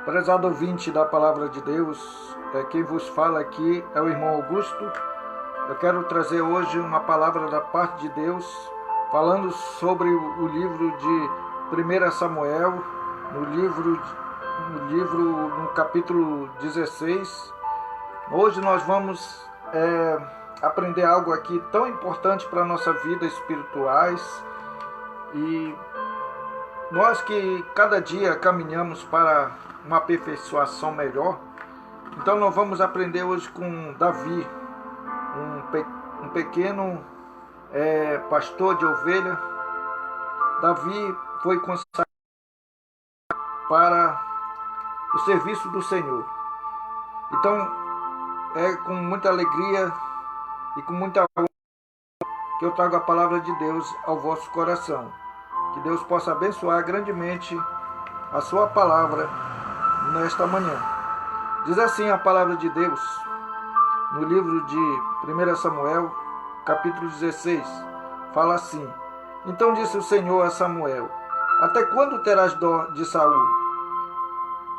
Prezado ouvinte da Palavra de Deus, quem vos fala aqui é o irmão Augusto. Eu quero trazer hoje uma palavra da parte de Deus, falando sobre o livro de 1 Samuel, no capítulo 16. Hoje nós vamos aprender algo aqui tão importante para a nossa vida espirituais, e nós que cada dia caminhamos para uma aperfeiçoação melhor. Então nós vamos aprender hoje com Davi, um pequeno pastor de ovelha. Davi foi consagrado para o serviço do Senhor. Então é com muita alegria e com muita honra que eu trago a palavra de Deus ao vosso coração. Que Deus possa abençoar grandemente a sua palavra nesta manhã. Diz assim a palavra de Deus no livro de 1 Samuel, capítulo 16. Fala assim: Então disse o Senhor a Samuel: Até quando terás dó de Saul?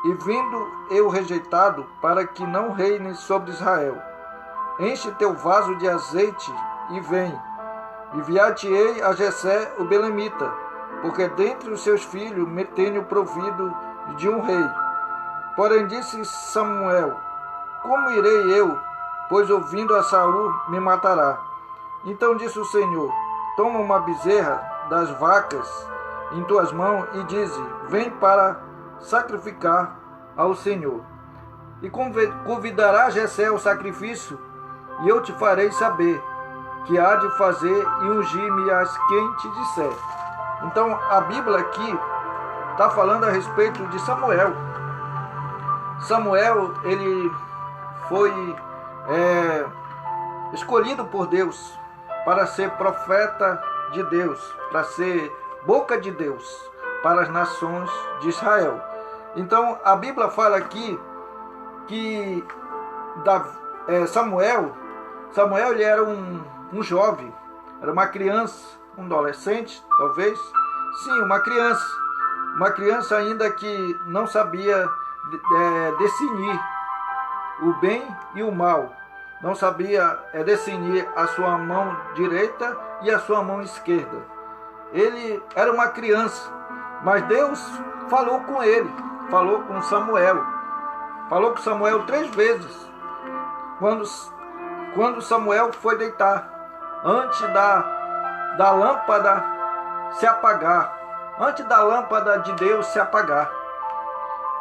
E vindo eu rejeitado, para que não reine sobre Israel? Enche teu vaso de azeite e vem. Enviar-te-ei a Jessé o belemita, porque dentre os seus filhos me tenho provido de um rei. Porém disse Samuel: Como irei eu? Pois ouvindo a Saul me matará. Então disse o Senhor: Toma uma bezerra das vacas em tuas mãos e dize: Vem para sacrificar ao Senhor. E convidará Jessé ao sacrifício, e eu te farei saber que há de fazer e ungir-me as quem te disser. Então a Bíblia aqui está falando a respeito de Samuel. Samuel, ele foi escolhido por Deus para ser profeta de Deus, para ser boca de Deus para as nações de Israel. Então a Bíblia fala aqui que Samuel ele era um jovem, era uma criança, um adolescente, talvez. Sim, uma criança ainda que não sabia discernir o bem e o mal, não sabia discernir a sua mão direita e a sua mão esquerda. Ele era uma criança, mas Deus falou com ele, falou com Samuel 3 vezes, quando Samuel foi deitar, antes da lâmpada se apagar, antes da lâmpada de Deus se apagar.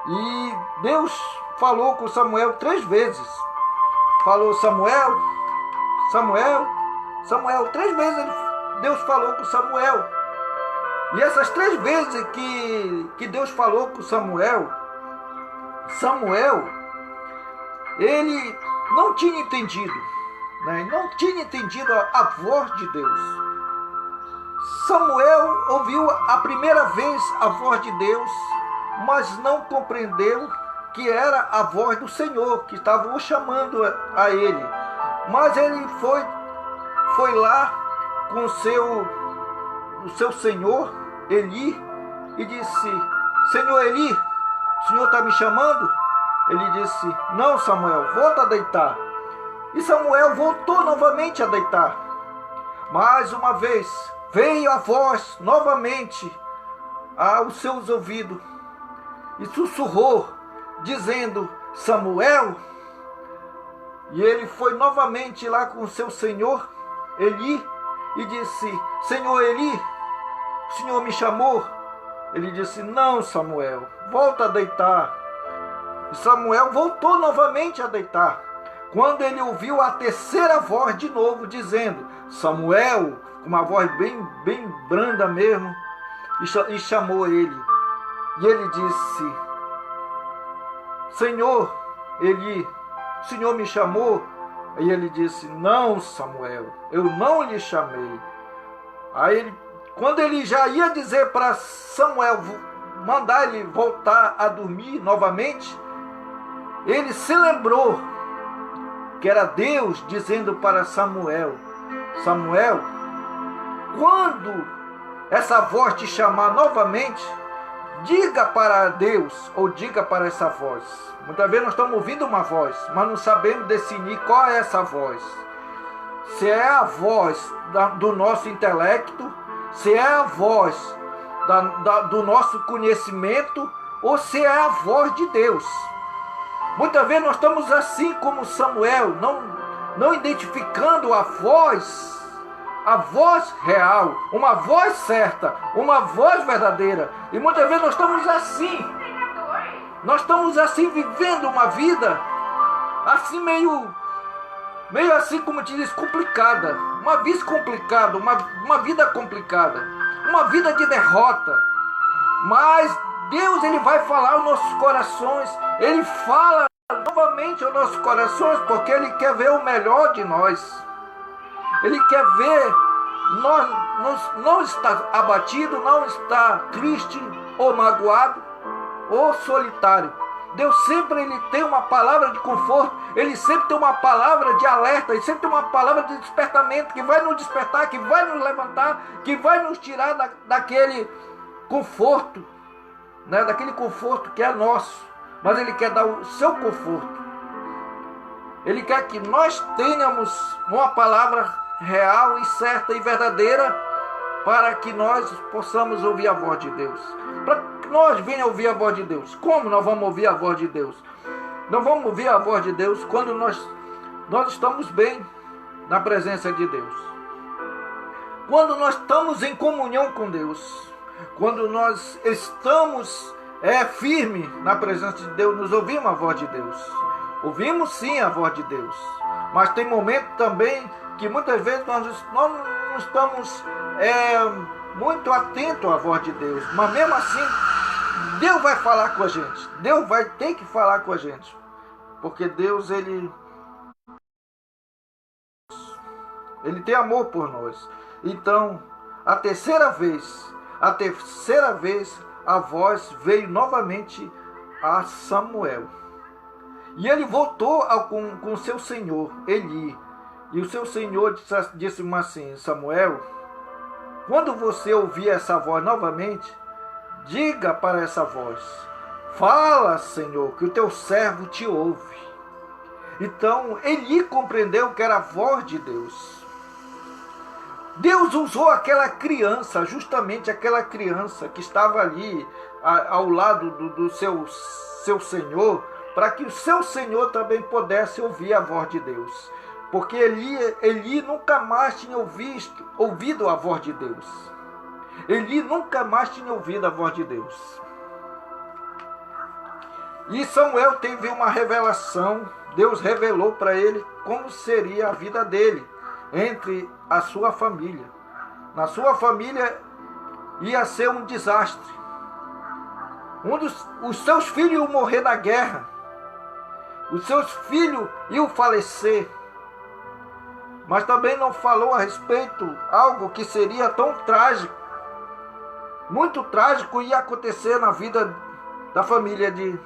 E Deus falou com Samuel 3 vezes. Falou: Samuel, Samuel, Samuel. 3 vezes Deus falou com Samuel. E essas 3 vezes que Deus falou com Samuel, ele não tinha entendido, não tinha entendido a voz de Deus. Samuel ouviu a primeira vez a voz de Deus, mas não compreendeu que era a voz do Senhor que estava o chamando a ele. Mas ele foi lá com o seu senhor Eli e disse: Senhor Eli, o Senhor está me chamando? Ele disse: Não, Samuel, volta a deitar. E Samuel voltou novamente a deitar. Mais uma vez veio a voz novamente aos seus ouvidos e sussurrou, dizendo: Samuel. E ele foi novamente lá com o seu senhor Eli e disse: Senhor Eli, o Senhor me chamou? Ele disse: Não, Samuel, volta a deitar. E Samuel voltou novamente a deitar. Quando ele ouviu a terceira voz de novo dizendo: Samuel, com uma voz bem branda mesmo, e chamou ele. E ele disse: Senhor Eli, o Senhor me chamou? E ele disse: Não, Samuel, eu não lhe chamei. Aí quando ele já ia dizer para Samuel mandar ele voltar a dormir novamente, ele se lembrou que era Deus dizendo para Samuel: Samuel, quando essa voz te chamar novamente, Diga para Deus, ou diga para essa voz. Muitas vezes nós estamos ouvindo uma voz, mas não sabemos definir qual é essa voz. Se é a voz do nosso intelecto, se é a voz do nosso conhecimento, ou se é a voz de Deus. Muitas vezes nós estamos assim como Samuel, não identificando a voz real, uma voz certa, uma voz verdadeira. E muitas vezes nós estamos assim. Nós estamos assim vivendo uma vida assim meio assim como te diz, complicada. Uma vida complicada, uma vida complicada. Uma vida de derrota. Mas Deus, Ele vai falar aos nossos corações. Ele fala novamente aos nossos corações, porque Ele quer ver o melhor de nós. Ele quer ver não estar abatido, não estar triste ou magoado ou solitário. Deus sempre Ele tem uma palavra de conforto, Ele sempre tem uma palavra de alerta, Ele sempre tem uma palavra de despertamento, que vai nos despertar, que vai nos levantar, que vai nos tirar daquele conforto, né? Daquele conforto que é nosso. Mas Ele quer dar o seu conforto. Ele quer que nós tenhamos uma palavra real e certa e verdadeira, para que nós possamos ouvir a voz de Deus. Para que nós venhamos ouvir a voz de Deus. Como nós vamos ouvir a voz de Deus? Nós vamos ouvir a voz de Deus quando nós estamos bem na presença de Deus. Quando nós estamos em comunhão com Deus. Quando nós estamos firme na presença de Deus, nós ouvimos a voz de Deus. Ouvimos sim a voz de Deus. Mas tem momento também que muitas vezes nós não estamos muito atentos à voz de Deus. Mas mesmo assim, Deus vai falar com a gente. Deus vai ter que falar com a gente. Porque Deus, Ele tem amor por nós. Então, a terceira vez, a voz veio novamente a Samuel. E ele voltou com seu senhor, Eli. E o seu senhor disse assim: Samuel, quando você ouvir essa voz novamente, diga para essa voz: fala, Senhor, que o teu servo te ouve. Então Eli compreendeu que era a voz de Deus. Deus usou aquela criança, justamente aquela criança que estava ali ao lado do seu senhor, para que o seu senhor também pudesse ouvir a voz de Deus. Porque Eli nunca mais tinha ouvido a voz de Deus. Eli nunca mais tinha ouvido a voz de Deus. E Samuel teve uma revelação. Deus revelou para ele como seria a vida dele entre a sua família. Na sua família ia ser um desastre. Os seus filhos iam morrer na guerra. Os seus filhos iam falecer. Mas também não falou a respeito algo que seria tão trágico. Muito trágico ia acontecer na vida da família de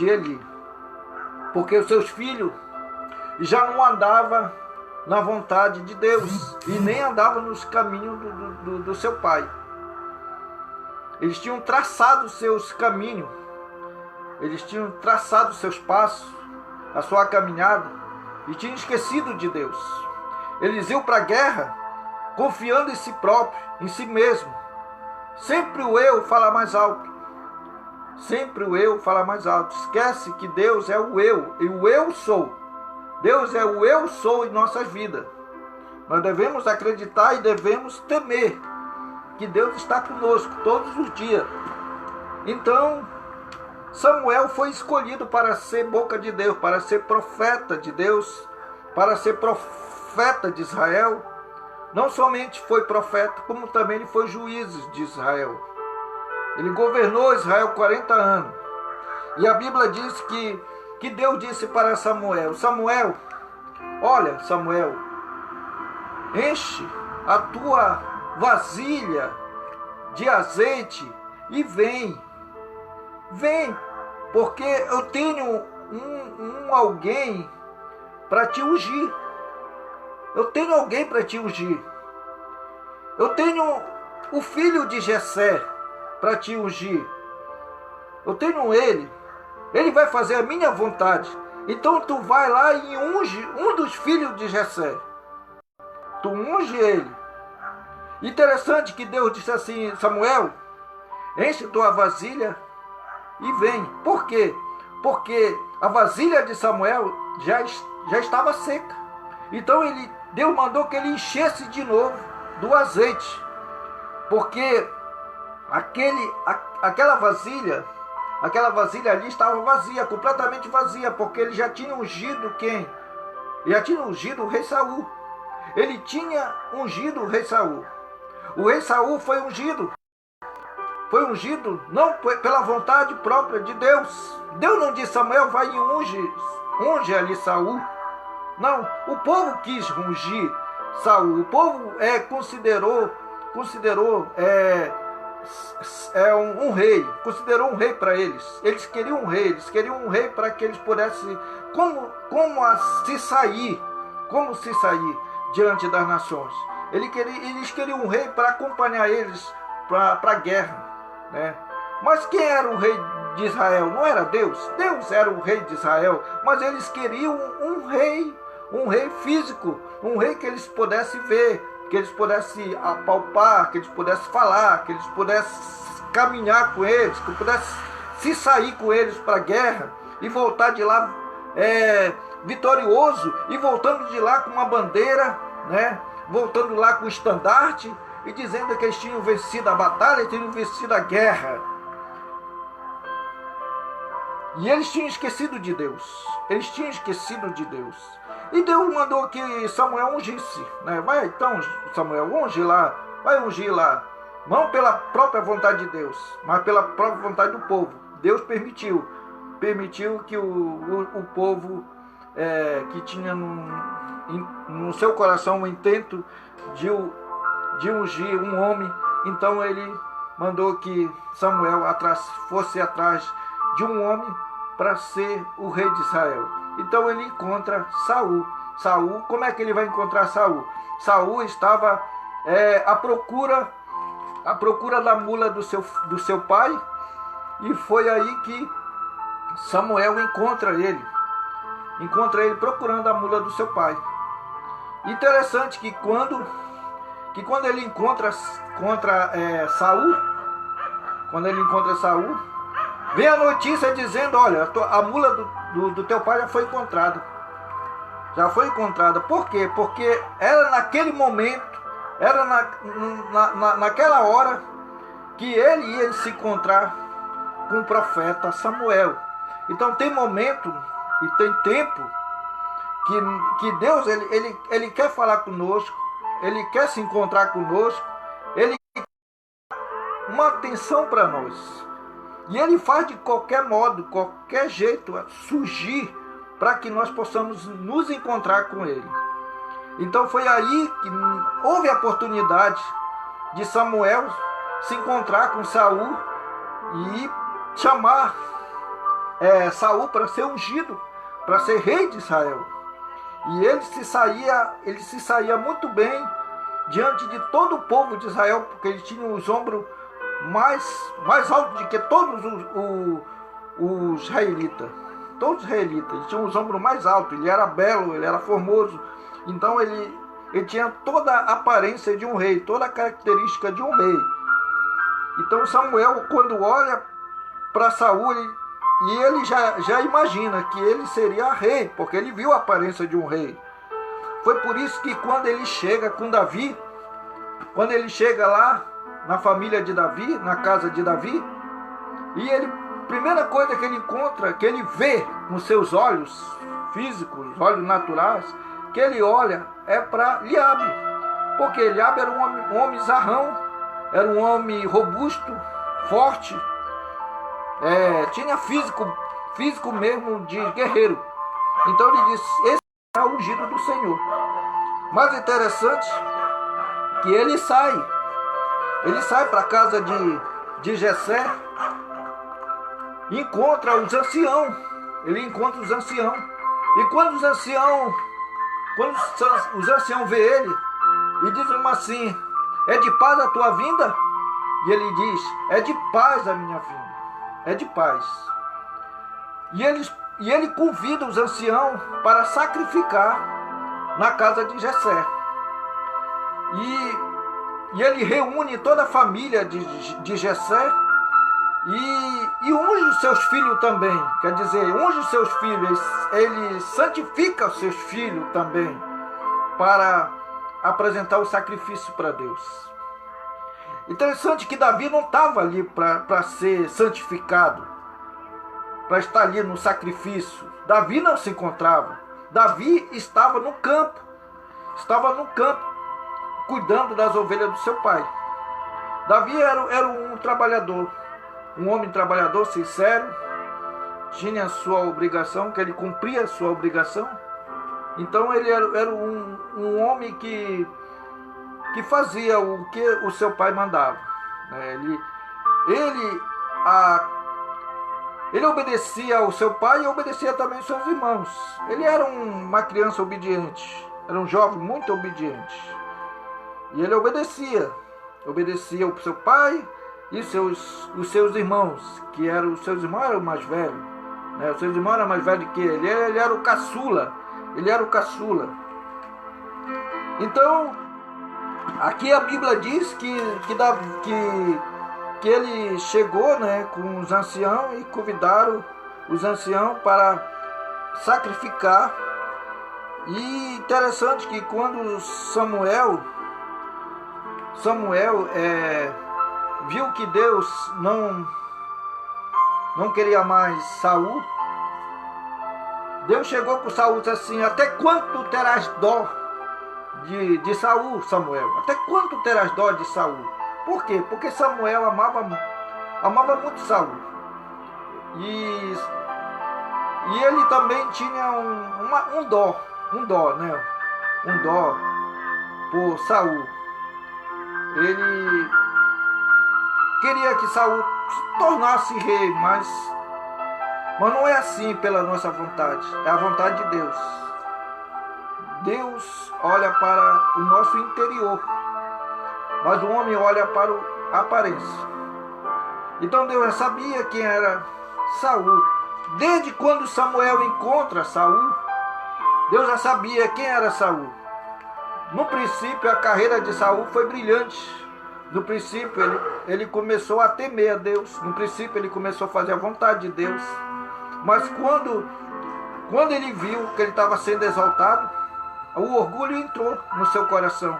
Eli. Porque os seus filhos já não andavam na vontade de Deus e nem andavam nos caminhos do seu pai. Eles tinham traçado seus caminhos, eles tinham traçado seus passos, a sua caminhada, e tinham esquecido de Deus. Eles iam para a guerra confiando em si próprio, em si mesmo. Sempre o eu fala mais alto. Sempre o eu fala mais alto. Esquece que Deus é o eu, e o eu sou. Deus é o eu sou em nossas vidas. Nós devemos acreditar e devemos temer que Deus está conosco todos os dias. Então, Samuel foi escolhido para ser boca de Deus, para ser profeta de Deus, para ser profeta de Israel. Não somente foi profeta, como também ele foi juiz de Israel. Ele governou Israel 40 anos. E a Bíblia diz que Deus disse para Samuel: Samuel, olha, Samuel, enche a tua vasilha de azeite e vem, porque eu tenho alguém para te ungir. Eu tenho alguém para te ungir. Eu tenho o filho de Jessé, para te ungir. Eu tenho ele. Ele vai fazer a minha vontade. Então tu vai lá e unge um dos filhos de Jessé. Tu unge ele. Interessante que Deus disse assim: Samuel, enche tua vasilha e vem. Por quê? Porque a vasilha de Samuel já estava seca. Então Deus mandou que ele enchesse de novo do azeite. Porque aquela vasilha ali estava vazia, completamente vazia, porque ele já tinha ungido quem? Ele já tinha ungido o rei Saul. Ele tinha ungido o rei Saul. O rei Saul foi ungido não pela vontade própria de Deus. Deus não disse: Samuel, vai e unge ali Saul. Não, o povo quis ungir Saul. O povo considerou um rei, considerou um rei para eles. Eles queriam um rei para que eles pudessem se sair diante das nações. Eles queriam um rei para acompanhar eles para a guerra, né? Mas quem era o rei de Israel? Não era Deus. Deus era o rei de Israel, mas eles queriam um rei físico, um rei que eles pudessem ver, que eles pudessem apalpar, que eles pudessem falar, que eles pudessem caminhar com eles, que pudessem se sair com eles para a guerra e voltar de lá vitorioso, e voltando de lá com uma bandeira, né? Voltando lá com o estandarte e dizendo que eles tinham vencido a batalha, tinham vencido a guerra. E eles tinham esquecido de Deus. E Deus mandou que Samuel ungisse, né? Vai então, Samuel, unge lá, vai ungir lá. Não pela própria vontade de Deus, mas pela própria vontade do povo. Deus permitiu que o povo que tinha no seu coração o intento de ungir um homem. Então ele mandou que Samuel fosse atrás de um homem para ser o rei de Israel. Então ele encontra Saul. Como é que ele vai encontrar Saul? Saul estava à procura da mula do seu pai, e foi aí que Samuel encontra ele procurando a mula do seu pai. Interessante que quando ele encontra Saul, vem a notícia dizendo: olha, a mula do teu pai já foi encontrada. Por quê? Porque era naquele momento, era naquela hora que ele ia se encontrar com o profeta Samuel. Então tem momento e tem tempo que Deus ele quer falar conosco, ele quer se encontrar conosco, ele quer uma atenção para nós. E ele faz de qualquer modo, qualquer jeito surgir para que nós possamos nos encontrar com ele. Então foi aí que houve a oportunidade de Samuel se encontrar com Saul e chamar Saul para ser ungido, para ser rei de Israel. E ele se saía muito bem diante de todo o povo de Israel, porque ele tinha os ombros mais altos do que todos os israelitas. Todos os israelitas, ele tinha os ombros mais altos, ele era belo, ele era formoso. Então ele tinha toda a aparência de um rei, toda a característica de um rei. Então Samuel, quando olha para Saul, ele já imagina que ele seria rei, porque ele viu a aparência de um rei. Foi por isso que quando ele chega com Davi, quando ele chega lá na família de Davi, na casa de Davi, e primeira coisa que ele encontra, que ele vê com seus olhos físicos, olhos naturais, que ele olha é para Eliabe, porque Eliabe era um homem zarrão, era um homem robusto, forte, tinha físico mesmo de guerreiro. Então ele disse: esse é o ungido do Senhor. Mas interessante que ele sai para a casa de Jessé, encontra os anciãos. E quando os anciãos vê ele e dizem assim: é de paz a tua vinda? E ele diz: é de paz a minha vinda, é de paz. E ele convida os anciãos para sacrificar na casa de Jessé. E ele reúne toda a família de Jessé e unge os seus filhos também. Quer dizer, unge os seus filhos, ele santifica os seus filhos também para apresentar o sacrifício para Deus. Interessante que Davi não estava ali para ser santificado, para estar ali no sacrifício. Davi não se encontrava. Davi estava no campo, cuidando das ovelhas do seu pai. Davi era um trabalhador, um homem trabalhador, sincero, tinha a sua obrigação, que ele cumpria a sua obrigação. Então ele era um homem que fazia o que o seu pai mandava. Ele obedecia ao seu pai e obedecia também aos seus irmãos. Ele era uma criança obediente, era um jovem muito obediente. E ele obedecia ao seu pai e os seus irmãos, os seus irmãos eram mais velhos, né? Os seus irmãos eram mais velhos que ele era o caçula, Então, aqui a Bíblia diz que ele chegou, né, com os anciãos e convidaram os anciãos para sacrificar. E interessante que quando Samuel viu que Deus não queria mais Saul, Deus chegou com Saul e disse assim: até quanto terás dó de Saul, Samuel? Até quanto terás dó de Saul? Por quê? Porque Samuel amava muito Saul. E ele também tinha um dó, né? Um dó por Saul. Ele queria que Saul se tornasse rei, mas não é assim pela nossa vontade, é a vontade de Deus. Deus olha para o nosso interior, mas o homem olha para a aparência. Então Deus já sabia quem era Saul. Desde quando Samuel encontra Saul, Deus já sabia quem era Saul. No princípio, a carreira de Saul foi brilhante. No princípio, ele começou a temer a Deus. No princípio, ele começou a fazer a vontade de Deus. Mas quando ele viu que ele estava sendo exaltado, o orgulho entrou no seu coração.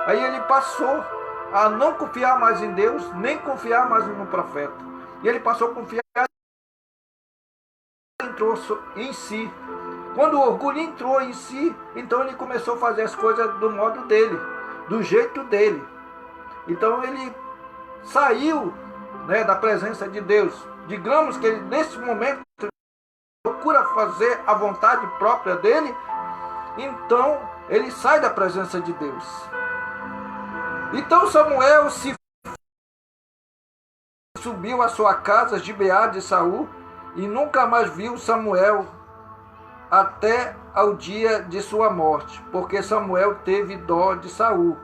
Aí ele passou a não confiar mais em Deus, nem confiar mais no profeta. E ele passou a confiar em si. Quando o orgulho entrou em si, então ele começou a fazer as coisas do modo dele, do jeito dele. Então ele saiu, né, da presença de Deus. Digamos que ele, nesse momento, procura fazer a vontade própria dele, então ele sai da presença de Deus. Então Samuel subiu à sua casa, Gibeá de Saul, e nunca mais viu Samuel até ao dia de sua morte, porque Samuel teve dó de Saul,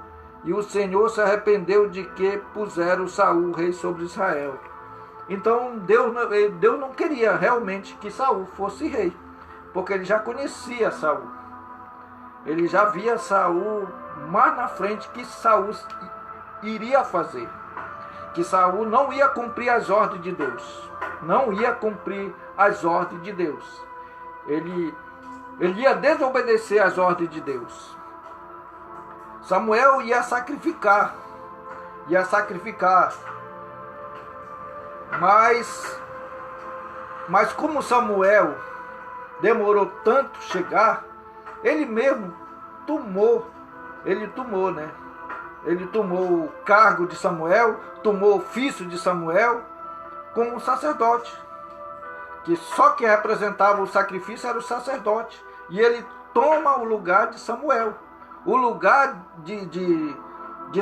e o Senhor se arrependeu de que puseram Saul rei sobre Israel. Então Deus não queria realmente que Saul fosse rei, porque ele já conhecia Saul. Ele já via Saul mais na frente que Saul iria fazer, que Saul não ia cumprir as ordens de Deus, não ia cumprir as ordens de Deus. Ele ia desobedecer às ordens de Deus. Samuel ia sacrificar. Mas como Samuel demorou tanto chegar, ele mesmo tomou, né? Ele tomou o cargo de Samuel, tomou o ofício de Samuel como um sacerdote, que só quem representava o sacrifício era o sacerdote. E ele toma o lugar de Samuel. O lugar de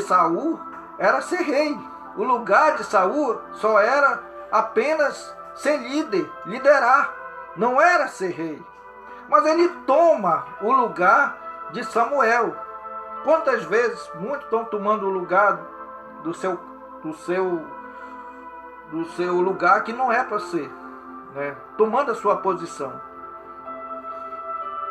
Saul era ser rei. O lugar de Saul só era apenas ser líder, liderar. Não era ser rei. Mas ele toma o lugar de Samuel. Quantas vezes muitos estão tomando o lugar do seu lugar que não é para ser, né? Tomando a sua posição.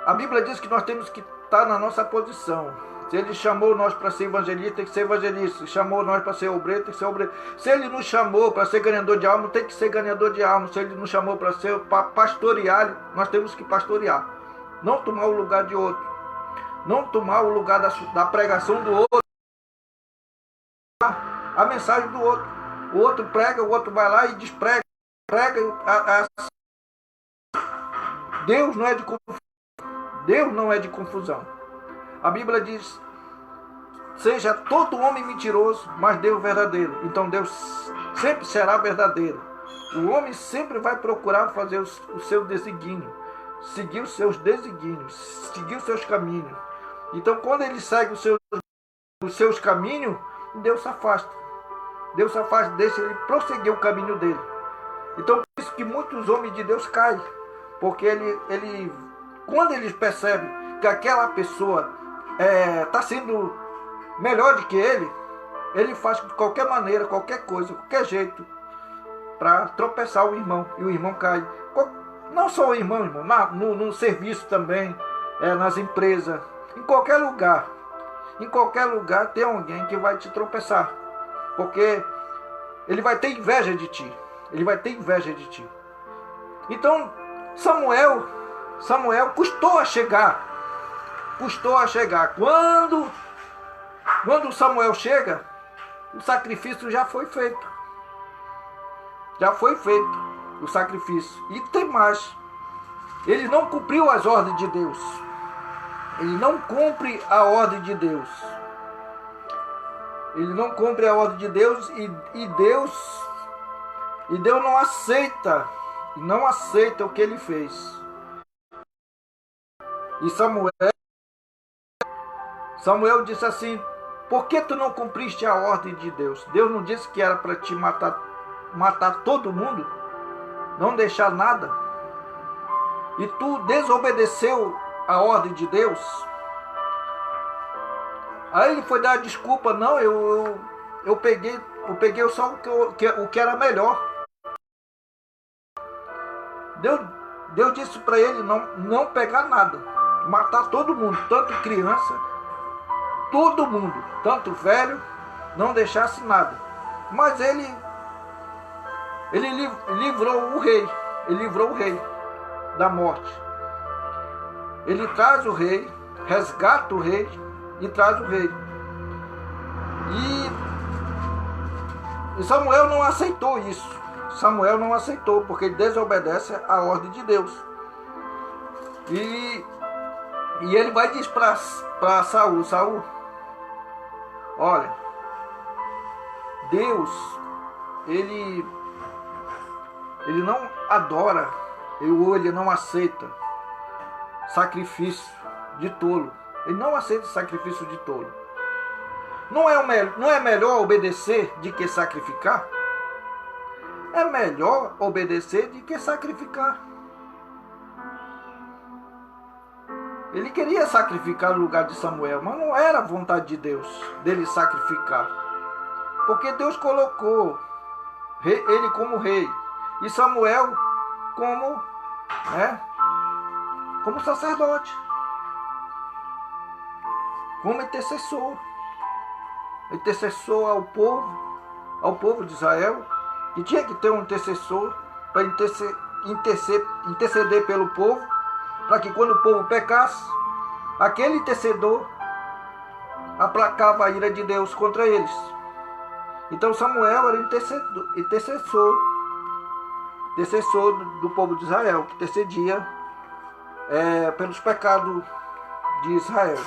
A Bíblia diz que nós temos que estar na nossa posição. Se Ele chamou nós para ser evangelista, tem que ser evangelista. Se chamou nós para ser obreiro, tem que ser obreiro. Se Ele nos chamou para ser ganhador de alma, tem que ser ganhador de alma. Se Ele nos chamou para ser pastorear, nós temos que pastorear. Não tomar o lugar de outro. Não tomar o lugar da pregação do outro. A mensagem do outro. O outro prega, o outro vai lá e desprega. Prega. Deus não é de confusão. Deus não é de confusão. A Bíblia diz: seja todo homem mentiroso, mas Deus verdadeiro. Então Deus sempre será verdadeiro. O homem sempre vai procurar fazer o seu desígnio, seguir os seus desígnios, seguir os seus caminhos. Então quando ele segue os seus caminhos, Deus se afasta. Deus se afasta, deixa ele prosseguir o caminho dele. Então por isso que muitos homens de Deus caem. Porque quando eles percebem que aquela pessoa está sendo melhor do que ele faz de qualquer maneira, qualquer coisa, qualquer jeito, para tropeçar o irmão. E o irmão cai. Não só o irmão, no serviço também, nas empresas, em qualquer lugar. Em qualquer lugar tem alguém que vai te tropeçar. Porque ele vai ter inveja de ti. Ele vai ter inveja de ti. Então, Samuel custou a chegar. Custou a chegar. Quando Samuel chega, o sacrifício já foi feito. Já foi feito o sacrifício. E tem mais. Ele não cumpriu as ordens de Deus. Ele não cumpre a ordem de Deus. Ele não cumpre a ordem de Deus e Deus não aceita. Não aceita o que ele fez. E Samuel disse assim: por que tu não cumpriste a ordem de Deus? Deus não disse que era para te matar todo mundo? Não deixar nada? E tu desobedeceu a ordem de Deus? Aí ele foi dar a desculpa: não, eu peguei só o que era melhor. Deus disse para ele não pegar nada, matar todo mundo, tanto criança, todo mundo, tanto velho, não deixasse nada. Mas ele livrou o rei da morte. Ele traz o rei, resgata o rei e traz o rei. E Samuel não aceitou isso. Samuel não aceitou, porque ele desobedece a ordem de Deus. E ele vai dizer para Saul: olha, Deus, ele não adora, ou ele não aceita sacrifício de tolo. Ele não aceita sacrifício de tolo. Não é melhor obedecer do que sacrificar? É melhor obedecer do que sacrificar. Ele queria sacrificar no lugar de Samuel, mas não era a vontade de Deus dele sacrificar. Porque Deus colocou ele como rei e Samuel como sacerdote, como intercessor ao povo de Israel. E tinha que ter um intercessor para interceder pelo povo, para que quando o povo pecasse, aquele intercedor aplacava a ira de Deus contra eles. Então Samuel era intercessor do povo de Israel, que intercedia pelos pecados de Israel.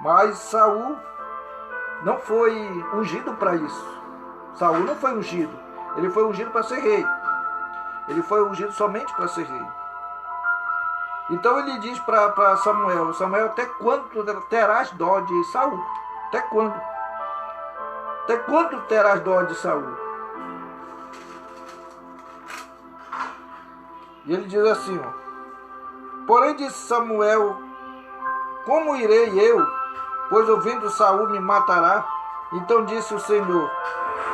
Mas Saul não foi ungido para isso. Saul não foi ungido. Ele foi ungido para ser rei. Ele foi ungido somente para ser rei. Então ele diz para Samuel: Samuel, até quando terás dó de Saul? Até quando? Até quando terás dó de Saul? E ele diz assim: porém disse Samuel: como irei eu? Pois ouvindo Saul me matará. Então disse o Senhor: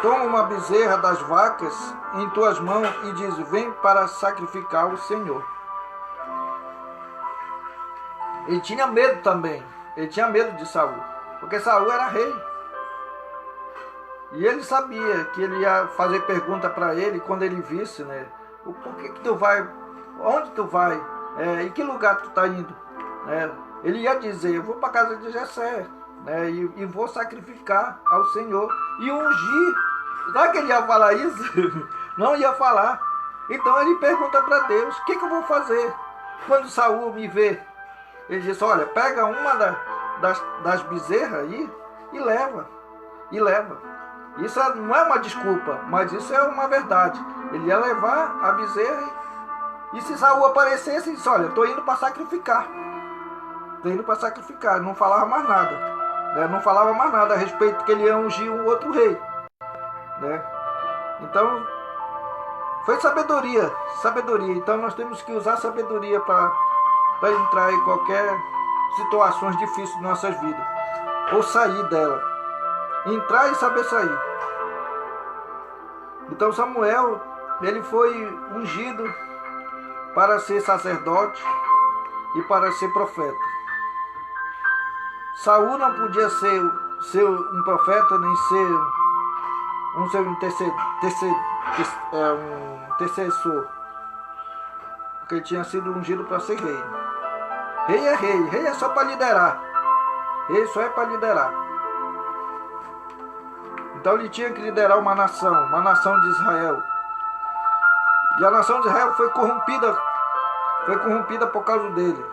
toma uma bezerra das vacas em tuas mãos e diz: vem para sacrificar ao Senhor. Ele tinha medo também. Ele tinha medo de Saul, porque Saul era rei. E ele sabia que ele ia fazer pergunta para ele quando ele visse, né? Por que tu vai? Onde tu vai? Em que lugar tu está indo? Ele ia dizer: eu vou para a casa de Jessé, né? E vou sacrificar ao Senhor e ungir. Será que ele ia falar isso? Não ia falar. Então ele pergunta para Deus: o que eu vou fazer quando Saul me vê? Ele disse: olha, pega uma das bezerras aí e leva. Isso não é uma desculpa, mas isso é uma verdade. Ele ia levar a bezerra e se Saul aparecesse, ele disse: olha, estou indo para sacrificar. Não falava mais nada. Não falava mais nada a respeito que ele ia ungir um outro rei. Então, foi sabedoria. Então nós temos que usar sabedoria para entrar em qualquer situações difíceis de nossas vidas. Ou sair dela. Entrar e saber sair. Então Samuel, ele foi ungido para ser sacerdote e para ser profeta. Saul não podia ser um profeta nem ser um seu intercessor, porque ele tinha sido ungido para ser rei. Rei é só para liderar. Rei só é para liderar. Então ele tinha que liderar uma nação de Israel. E a nação de Israel foi corrompida por causa dele.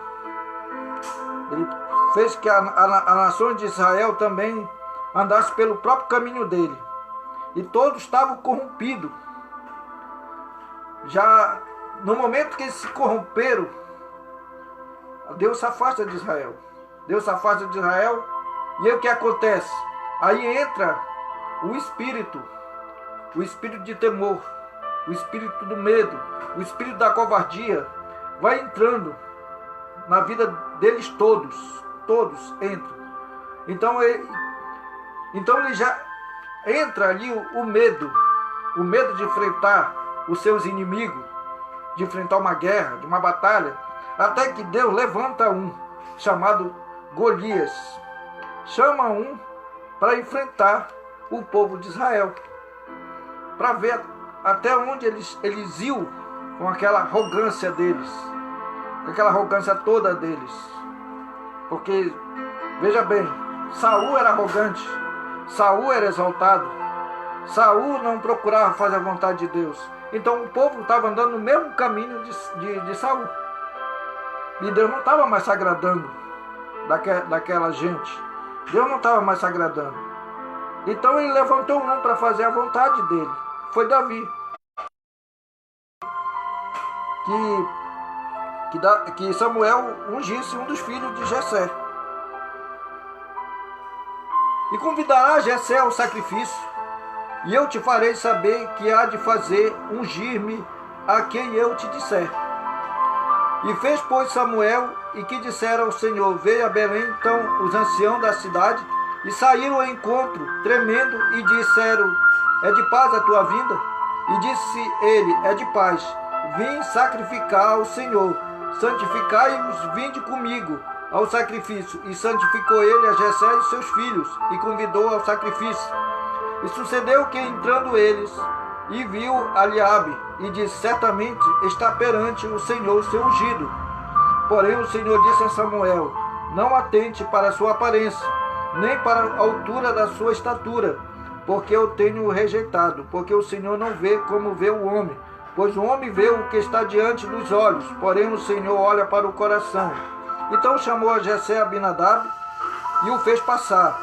Ele fez que a nação de Israel também andasse pelo próprio caminho dele. E todos estavam corrompidos. Já no momento que eles se corromperam, Deus se afasta de Israel. E aí o que acontece? Aí entra o espírito de temor, o espírito do medo, o espírito da covardia, vai entrando na vida deles todos entram. Então ele já entra ali o medo de enfrentar os seus inimigos, de enfrentar uma guerra, de uma batalha, até que Deus levanta um, chamado Golias, chama um para enfrentar o povo de Israel, para ver até onde eles iam com aquela arrogância deles, com aquela arrogância toda deles. Porque, veja bem, Saul era arrogante, Saul era exaltado, Saul não procurava fazer a vontade de Deus. Então o povo estava andando no mesmo caminho de Saul. E Deus não estava mais se agradando daquela gente. Deus não estava mais se agradando. Então ele levantou um para fazer a vontade dele. Foi Davi. Que Samuel ungisse um dos filhos de Jessé. E convidará Jessé ao sacrifício, e eu te farei saber que há de fazer ungir-me a quem eu te disser. E fez, pois, Samuel, e que disseram ao Senhor: veio a Belém então os anciãos da cidade, e saíram ao encontro, tremendo, e disseram: é de paz a tua vinda? E disse ele: é de paz. Vim sacrificar ao Senhor. Santificai-vos, vinde comigo ao sacrifício. E santificou ele a Jessé e seus filhos, e convidou ao sacrifício. E sucedeu que, entrando eles, e viu Eliabe, e disse: certamente está perante o Senhor seu ungido. Porém o Senhor disse a Samuel: não atente para a sua aparência, nem para a altura da sua estatura, porque eu tenho o rejeitado. Porque o Senhor não vê como vê o homem, pois o homem vê o que está diante dos olhos, porém o Senhor olha para o coração. Então chamou a Jessé Abinadab e o fez passar.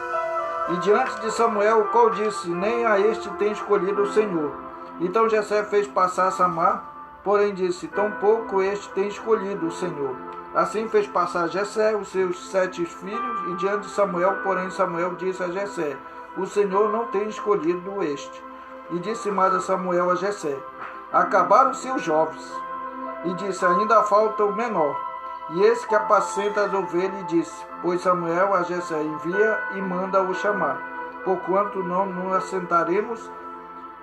E diante de Samuel, o qual disse: nem a este tem escolhido o Senhor. Então Jessé fez passar Samar, porém disse: tampouco este tem escolhido o Senhor. Assim fez passar Jessé os seus 7 filhos, e diante de Samuel, porém Samuel disse a Jessé: o Senhor não tem escolhido este. E disse mais a Samuel a Jessé: acabaram-se os jovens. E disse: ainda falta o menor. E esse que apacenta as ovelhas, e disse: pois Samuel a Jessé envia e manda-o chamar, porquanto não nos assentaremos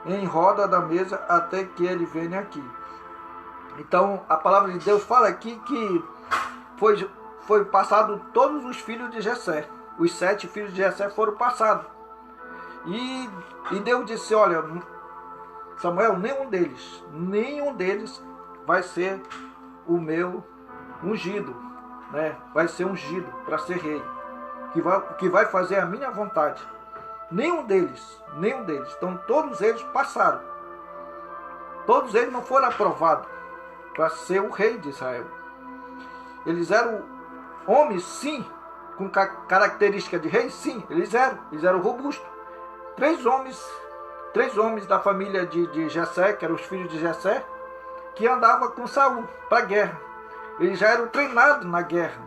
em roda da mesa até que ele venha aqui. Então a palavra de Deus fala aqui que foi passado todos os filhos de Jessé. Os 7 filhos de Jessé foram passados. E Deus disse, olha, Samuel, nenhum deles vai ser o meu ungido, né? Vai ser ungido para ser rei, que vai fazer a minha vontade. Nenhum deles. Então todos eles passaram. Todos eles não foram aprovados para ser o rei de Israel. Eles eram homens, sim, com característica de rei, sim, eles eram robustos. Três homens da família de Jessé, que eram os filhos de Jessé, que andavam com Saul para a guerra. Eles já eram treinados na guerra.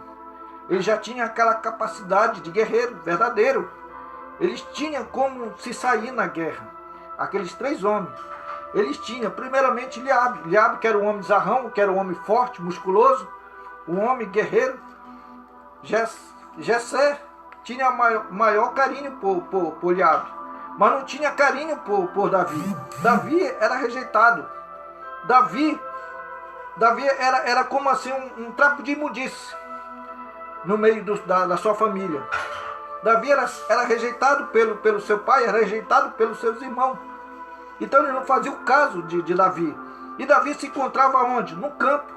Eles já tinham aquela capacidade de guerreiro verdadeiro. Eles tinham como se sair na guerra. Aqueles 3 homens. Eles tinham, primeiramente, Eliabe, que era um homem zarrão, que era um homem forte, musculoso, um homem guerreiro. Jessé tinha maior carinho por Eliabe, mas não tinha carinho por Davi. Davi era rejeitado. Davi era como assim um trapo de imundície no meio da sua família. Davi era rejeitado pelo seu pai, era rejeitado pelos seus irmãos. Então ele não fazia o caso de Davi. E Davi se encontrava onde? No campo,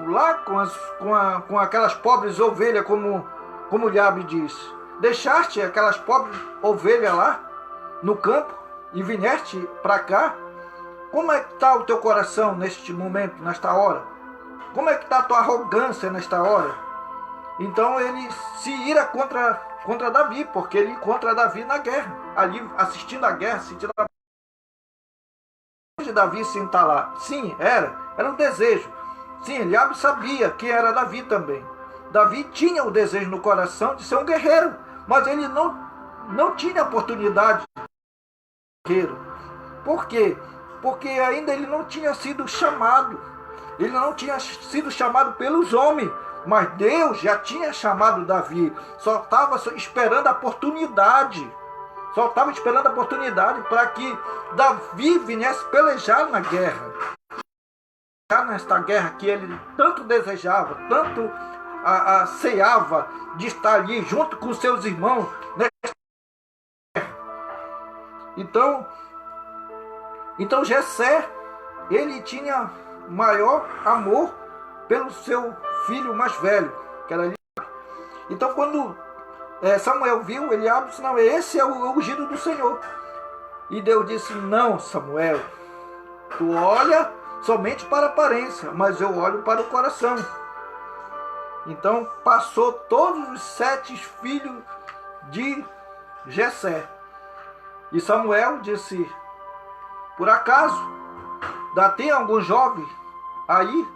lá com aquelas pobres ovelhas, como Eliabe diz. Deixaste aquelas pobres ovelhas lá no campo e vieste para cá? Como é que está o teu coração neste momento, nesta hora? Como é que está a tua arrogância nesta hora? Então ele se ira contra Davi, porque ele encontra Davi na guerra, ali assistindo a guerra, assistindo a de Davi sentar lá. Sim, era um desejo. Sim, Eliabe sabia que era Davi também. Davi tinha o desejo no coração de ser um guerreiro, mas ele não tinha oportunidade de ser guerreiro. Por quê? Porque ainda ele não tinha sido chamado. Ele não tinha sido chamado pelos homens, mas Deus já tinha chamado Davi. Só estava esperando a oportunidade. Só estava esperando a oportunidade para que Davi viesse pelejar na guerra. Nesta guerra que ele tanto desejava, tanto ceava de estar ali junto com seus irmãos nesta guerra. Então Jessé, ele tinha maior amor pelo seu filho mais velho, que era Eliabe. Então quando Samuel viu Eliabe, disse, não, esse é o ungido do Senhor. E Deus disse, não, Samuel, tu olha somente para a aparência, mas eu olho para o coração. Então passou todos os 7 filhos de Jessé. E Samuel disse, por acaso, tem algum jovem aí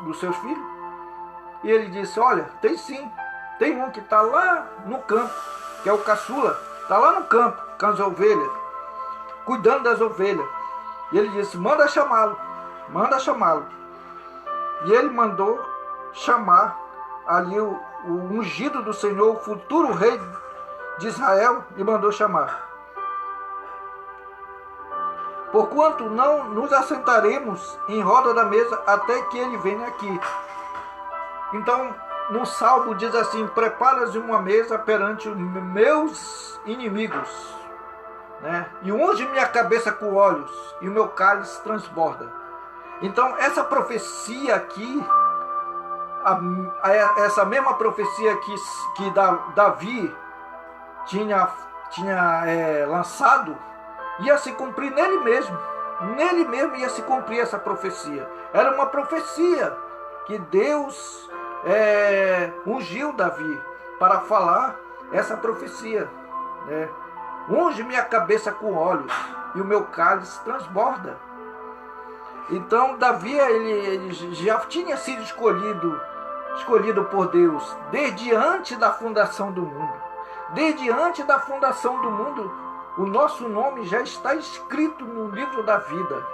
dos seus filhos? E ele disse, olha, tem sim. Tem um que está lá no campo, que é o caçula. Está lá no campo, com as ovelhas, cuidando das ovelhas. E ele disse, manda chamá-lo. E ele mandou chamar ali o ungido do Senhor, o futuro rei de Israel, e mandou chamar. Porquanto não nos assentaremos em roda da mesa até que ele venha aqui. Então, no Salmo diz assim, preparas uma mesa perante os meus inimigos, né? E unge minha cabeça com óleos, e o meu cálice transborda. Então, essa profecia aqui, essa mesma profecia que Davi tinha lançado, ia se cumprir nele mesmo. Nele mesmo ia se cumprir essa profecia. Era uma profecia que Deus ungiu Davi para falar essa profecia, né? Unge minha cabeça com óleos e o meu cálice transborda. Então Davi ele já tinha sido escolhido por Deus desde antes da fundação do mundo. Desde antes da fundação do mundo, o nosso nome já está escrito no livro da vida.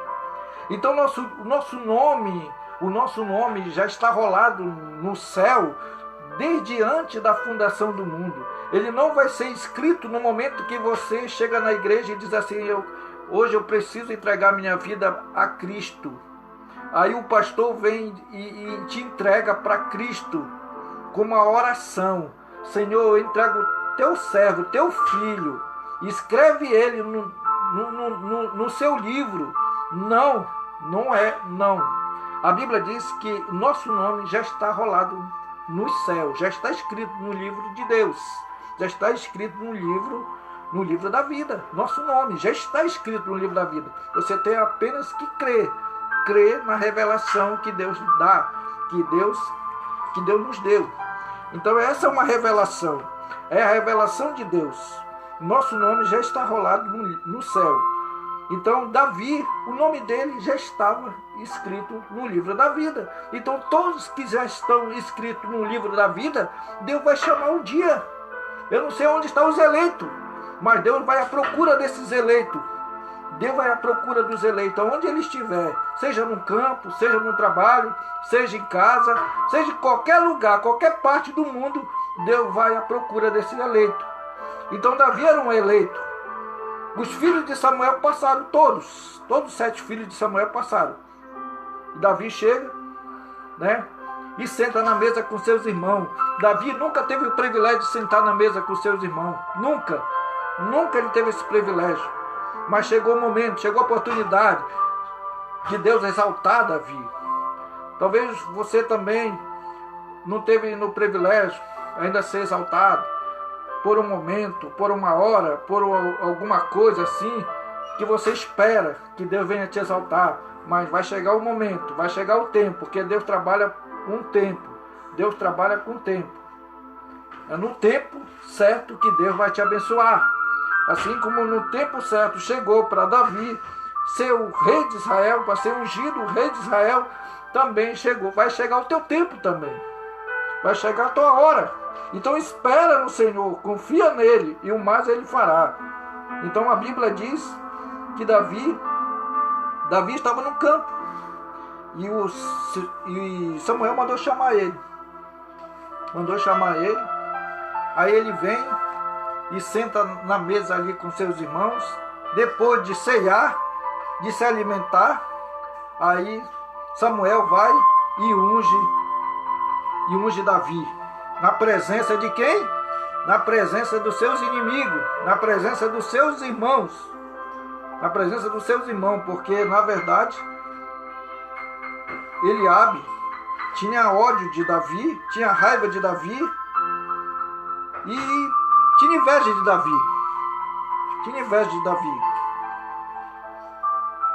Então o nosso nome já está rolado no céu desde antes da fundação do mundo. Ele não vai ser escrito no momento que você chega na igreja e diz assim, hoje eu preciso entregar minha vida a Cristo. Aí o pastor vem e te entrega para Cristo com uma oração. Senhor, eu entrego teu servo, teu filho, escreve ele no seu livro. Não, não é, não. A Bíblia diz que nosso nome já está rolado no céu, já está escrito no livro de Deus, já está escrito no livro da vida. Nosso nome já está escrito no livro da vida. Você tem apenas que crer na revelação que Deus dá, que Deus nos deu. Então essa é uma revelação, é a revelação de Deus. Nosso nome já está rolado no céu. Então Davi, o nome dele já estava escrito no livro da vida. Então todos que já estão escritos no livro da vida, Deus vai chamar um dia. Eu não sei onde estão os eleitos, mas Deus vai à procura desses eleitos. Deus vai à procura dos eleitos, onde ele estiver, seja no campo, seja no trabalho, seja em casa, seja em qualquer lugar, qualquer parte do mundo, Deus vai à procura desse eleito. Então Davi era um eleito. Os filhos de Samuel passaram, todos os 7 filhos de Samuel passaram. E Davi chega, né, e senta na mesa com seus irmãos. Davi nunca teve o privilégio de sentar na mesa com seus irmãos, nunca ele teve esse privilégio. Mas chegou o momento, chegou a oportunidade de Deus exaltar Davi. Talvez você também não teve no privilégio ainda ser exaltado por um momento, por uma hora, por alguma coisa assim, que você espera que Deus venha te exaltar. Mas vai chegar o momento, vai chegar o tempo, porque Deus trabalha com o tempo. Deus trabalha com o tempo. É no tempo certo que Deus vai te abençoar. Assim como no tempo certo chegou para Davi ser o rei de Israel, para ser ungido o rei de Israel, também chegou. Vai chegar o teu tempo também. Vai chegar a tua hora. Então espera no Senhor, confia nele e o mais ele fará. Então a Bíblia diz que Davi estava no campo e Samuel mandou chamar ele. Aí ele vem e senta na mesa ali com seus irmãos. Depois de ceiar, de se alimentar, aí Samuel vai e unge Davi. Na presença de quem? Na presença dos seus inimigos, na presença dos seus irmãos. Na presença dos seus irmãos, porque na verdade Eliabe tinha ódio de Davi, tinha raiva de Davi e tinha inveja de Davi.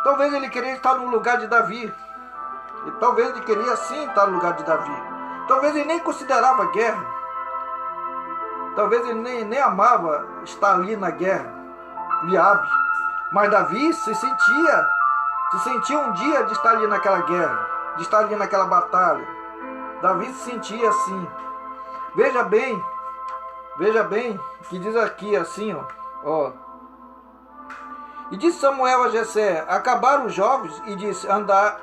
Talvez ele queria estar no lugar de Davi. E talvez ele queria sim estar no lugar de Davi. Talvez ele nem considerava guerra. Talvez ele nem amava estar ali na guerra. Eliabe. Mas Davi se sentia um dia de estar ali naquela guerra, de estar ali naquela batalha. Davi se sentia assim. Veja bem que diz aqui assim, ó. E disse Samuel a Jessé: acabaram os jovens, e disse: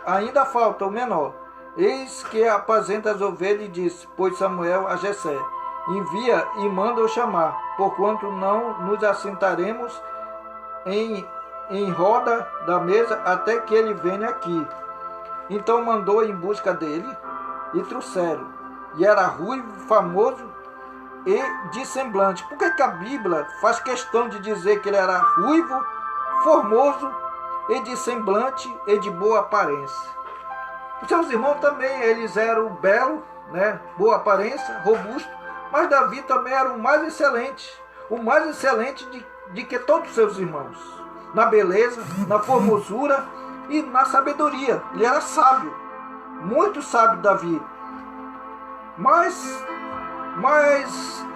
ainda falta o menor. Eis que apacenta as ovelhas, e disse: pois Samuel a Jessé: envia e manda-o chamar, porquanto não nos assentaremos em roda da mesa até que ele venha aqui. Então mandou em busca dele e trouxeram. E era ruivo, famoso e de semblante. Por que a Bíblia faz questão de dizer que ele era ruivo, formoso e de semblante e de boa aparência? Os seus irmãos também, eles eram belos, né? Boa aparência, robusto, mas Davi também era o mais excelente de que todos os seus irmãos, na beleza, na formosura e na sabedoria. Ele era sábio, muito sábio Davi. Mas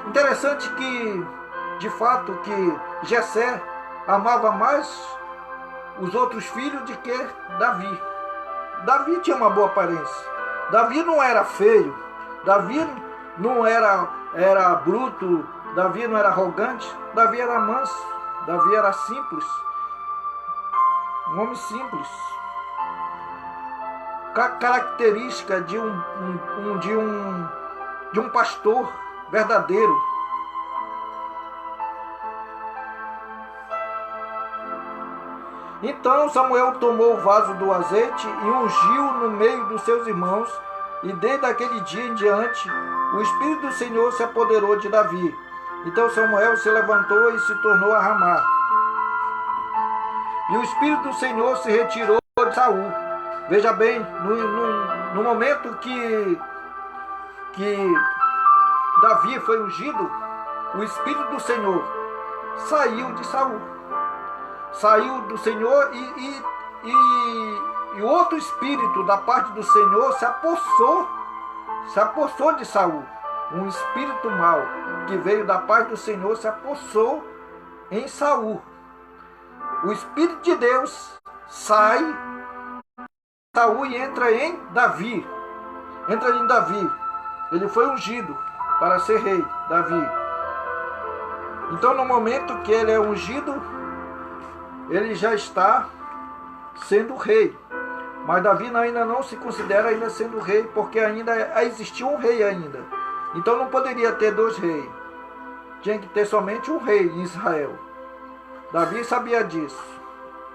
interessante que, de fato, que Jessé amava mais os outros filhos do que Davi. Davi tinha uma boa aparência. Davi não era feio. Davi não era bruto. Davi não era arrogante. Davi era manso. Davi era simples. Um homem simples. Característica de um pastor verdadeiro. Então Samuel tomou o vaso do azeite e ungiu no meio dos seus irmãos, e desde aquele dia em diante, o Espírito do Senhor se apoderou de Davi. Então Samuel se levantou e se tornou a Ramá. E o Espírito do Senhor se retirou de Saul. Veja bem, no momento que Davi foi ungido, o Espírito do Senhor saiu de Saul. Saiu do Senhor e outro espírito da parte do Senhor se apossou de Saul. Um espírito mau que veio da parte do Senhor se apossou em Saul. O Espírito de Deus sai de Saul e entra em Davi. Entra em Davi. Ele foi ungido para ser rei, Davi. Então, no momento que ele é ungido, ele já está sendo rei. Mas Davi ainda não se considera ainda sendo rei, porque ainda existia um rei ainda. Então não poderia ter dois reis. Tinha que ter somente um rei em Israel. Davi sabia disso.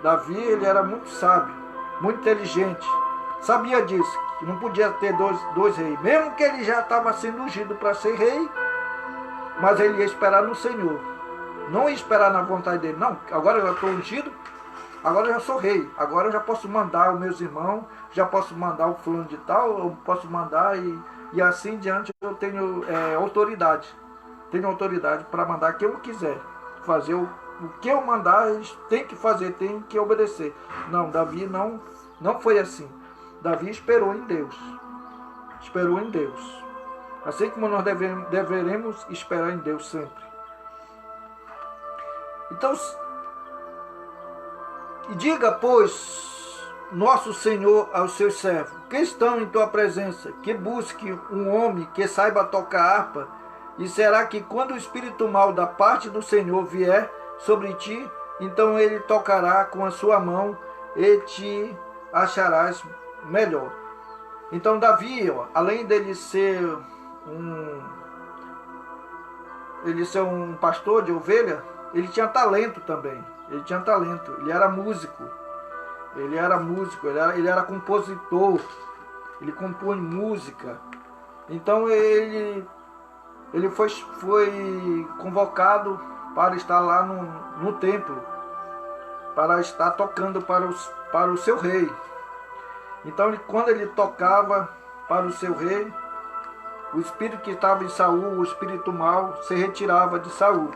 Davi, ele era muito sábio, muito inteligente. Sabia disso, que não podia ter dois reis. Mesmo que ele já estava sendo ungido para ser rei, mas ele ia esperar no Senhor. Não ia esperar na vontade dele. Não, agora eu já estou ungido, agora eu já sou rei. Agora eu já posso mandar os meus irmãos, já posso mandar o fulano de tal, eu posso mandar e assim diante eu tenho autoridade. Tenho autoridade para mandar quem eu quiser. Fazer o que eu mandar, eles têm que fazer, têm que obedecer. Não, Davi não foi assim. Davi esperou em Deus. Esperou em Deus. Assim como nós deveremos esperar em Deus sempre. Então, diga, pois, nosso Senhor aos seus servos, que estão em tua presença, que busque um homem que saiba tocar harpa, e será que quando o espírito mau da parte do Senhor vier sobre ti, então ele tocará com a sua mão e te acharás melhor. Então Davi, além dele ser um pastor de ovelha, ele tinha talento também. Ele tinha talento. Ele era músico. Ele era compositor. Ele compõe música. Então ele foi convocado para estar lá no templo, para estar tocando para o seu rei. Então, quando ele tocava para o seu rei, o espírito que estava em Saul, o espírito mau, se retirava de Saul.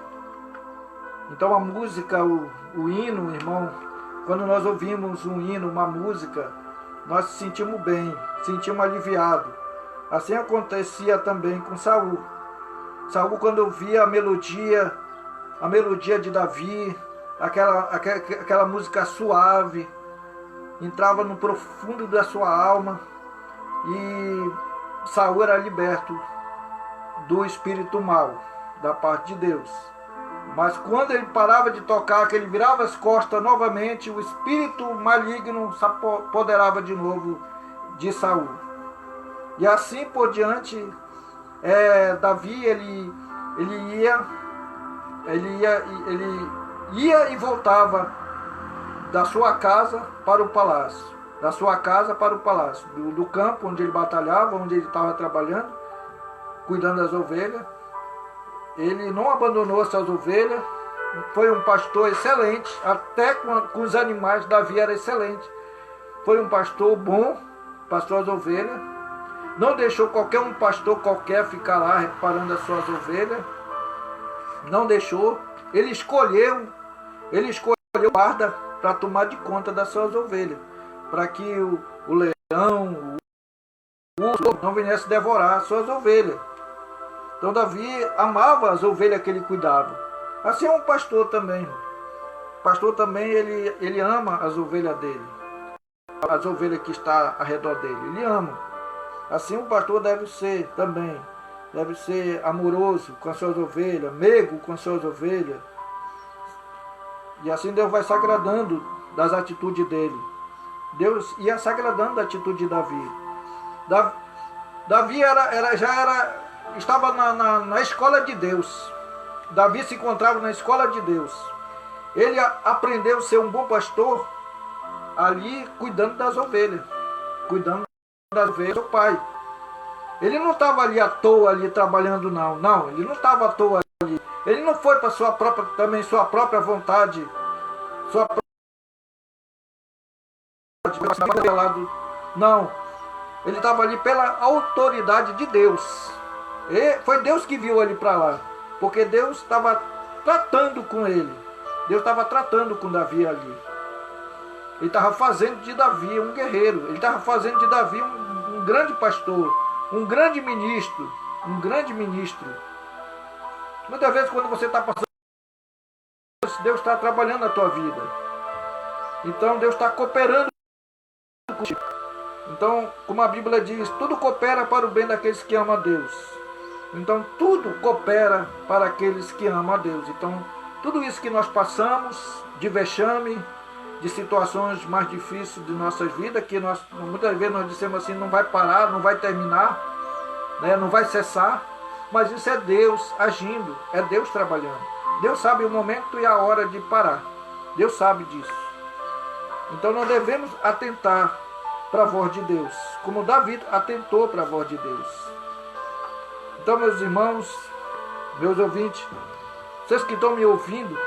Então a música, o hino, irmão, quando nós ouvimos um hino, uma música, nós nos sentimos bem, sentimos aliviados. Assim acontecia também com Saul. Saul, quando ouvia a melodia de Davi, aquela música suave, entrava no profundo da sua alma e Saul era liberto do espírito mau, da parte de Deus. Mas quando ele parava de tocar, que ele virava as costas novamente, o espírito maligno se apoderava de novo de Saul. E assim por diante, Davi ele ia e voltava da sua casa para o palácio, da sua casa para o palácio, do campo onde ele batalhava, onde ele estava trabalhando, cuidando das ovelhas. Ele não abandonou as suas ovelhas, foi um pastor excelente, até com os animais Davi era excelente. Foi um pastor bom, pastor as ovelhas, não deixou qualquer um pastor qualquer ficar lá reparando as suas ovelhas, não deixou. Ele escolheu o guarda para tomar de conta das suas ovelhas, para que o leão, o urso não viesse devorar as suas ovelhas. Então Davi amava as ovelhas que ele cuidava. Assim é um pastor também. O pastor também, ele ama as ovelhas dele. As ovelhas que estão ao redor dele. Ele ama. Assim o pastor deve ser também. Deve ser amoroso com as suas ovelhas, meigo com as suas ovelhas. E assim Deus vai se agradando das atitudes dele. Deus ia se agradando da atitude de Davi. Davi estava na escola de Deus. Davi se encontrava na escola de Deus. Ele aprendeu a ser um bom pastor ali cuidando das ovelhas. Cuidando das ovelhas do pai. Ele não estava ali à toa, ali trabalhando, não. Não, ele não estava à toa ali. Ele não foi para sua própria vontade, sua própria... Não, ele estava ali pela autoridade de Deus. E foi Deus que viu ele para lá, porque Deus estava tratando com ele. Deus estava tratando com Davi ali. Ele estava fazendo de Davi um guerreiro. Ele estava fazendo de Davi um grande pastor, um grande ministro, um grande ministro. Muitas vezes quando você está passando, Deus está trabalhando na tua vida. Então Deus está cooperando contigo. Então, como a Bíblia diz, tudo coopera para o bem daqueles que amam a Deus. Então tudo coopera para aqueles que amam a Deus. Então tudo isso que nós passamos, de vexame, de situações mais difíceis de nossas vidas, que nós muitas vezes nós dissemos assim, não vai parar, não vai terminar, né, não vai cessar, mas isso é Deus agindo, é Deus trabalhando. Deus sabe o momento e a hora de parar. Deus sabe disso. Então nós devemos atentar para a voz de Deus, como Davi atentou para a voz de Deus. Então, meus irmãos, meus ouvintes, vocês que estão me ouvindo,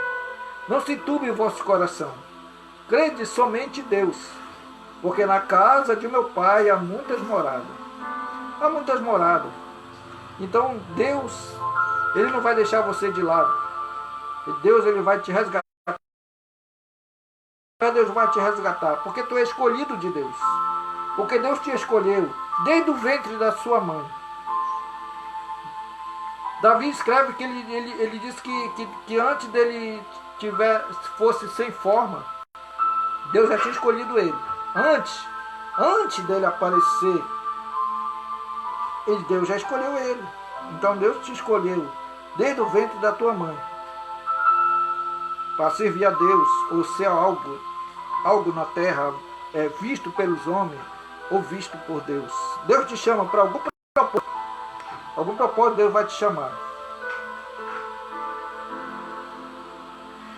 não se turbe o vosso coração. Crede somente em Deus, porque na casa de meu pai há muitas moradas. Há muitas moradas. Então, Deus, Ele não vai deixar você de lado. Deus, Ele vai te resgatar. Deus vai te resgatar, porque tu é escolhido de Deus. Porque Deus te escolheu desde o ventre da sua mãe. Davi escreve que ele disse que antes dele fosse sem forma, Deus já tinha escolhido ele. Antes dele aparecer, Deus já escolheu ele. Então Deus te escolheu desde o ventre da tua mãe para servir a Deus, ou ser algo na terra visto pelos homens ou visto por Deus. Deus te chama para algum propósito. Algum propósito Deus vai te chamar.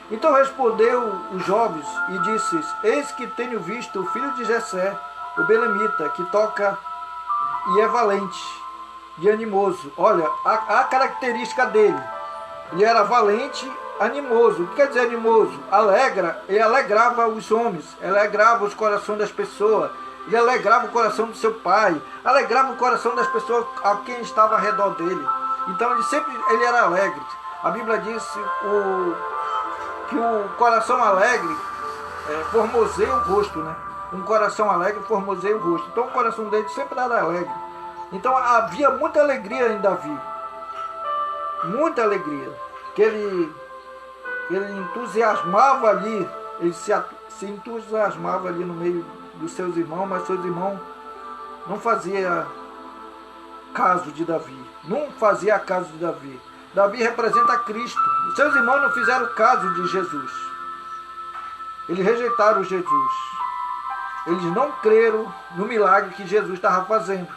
Então respondeu os jovens e disse: eis que tenho visto o filho de Jessé, o belemita, que toca e é valente e animoso. Olha, a característica dele. Ele era valente, animoso. O que quer dizer animoso? Ele alegrava os homens, alegrava os corações das pessoas. Ele alegrava o coração do seu pai, alegrava o coração das pessoas a quem estava ao redor dele. Então ele era alegre. A Bíblia diz que o coração alegre formoseia o rosto, né? Um coração alegre formoseia o rosto. Então o coração dele sempre era alegre. Então havia muita alegria em Davi. Muita alegria. Que ele entusiasmava ali, ele se entusiasmava ali no meio dos seus irmãos, mas seus irmãos não faziam caso de Davi. Não fazia caso de Davi. Davi representa Cristo. Os seus irmãos não fizeram caso de Jesus. Eles rejeitaram Jesus. Eles não creram no milagre que Jesus estava fazendo.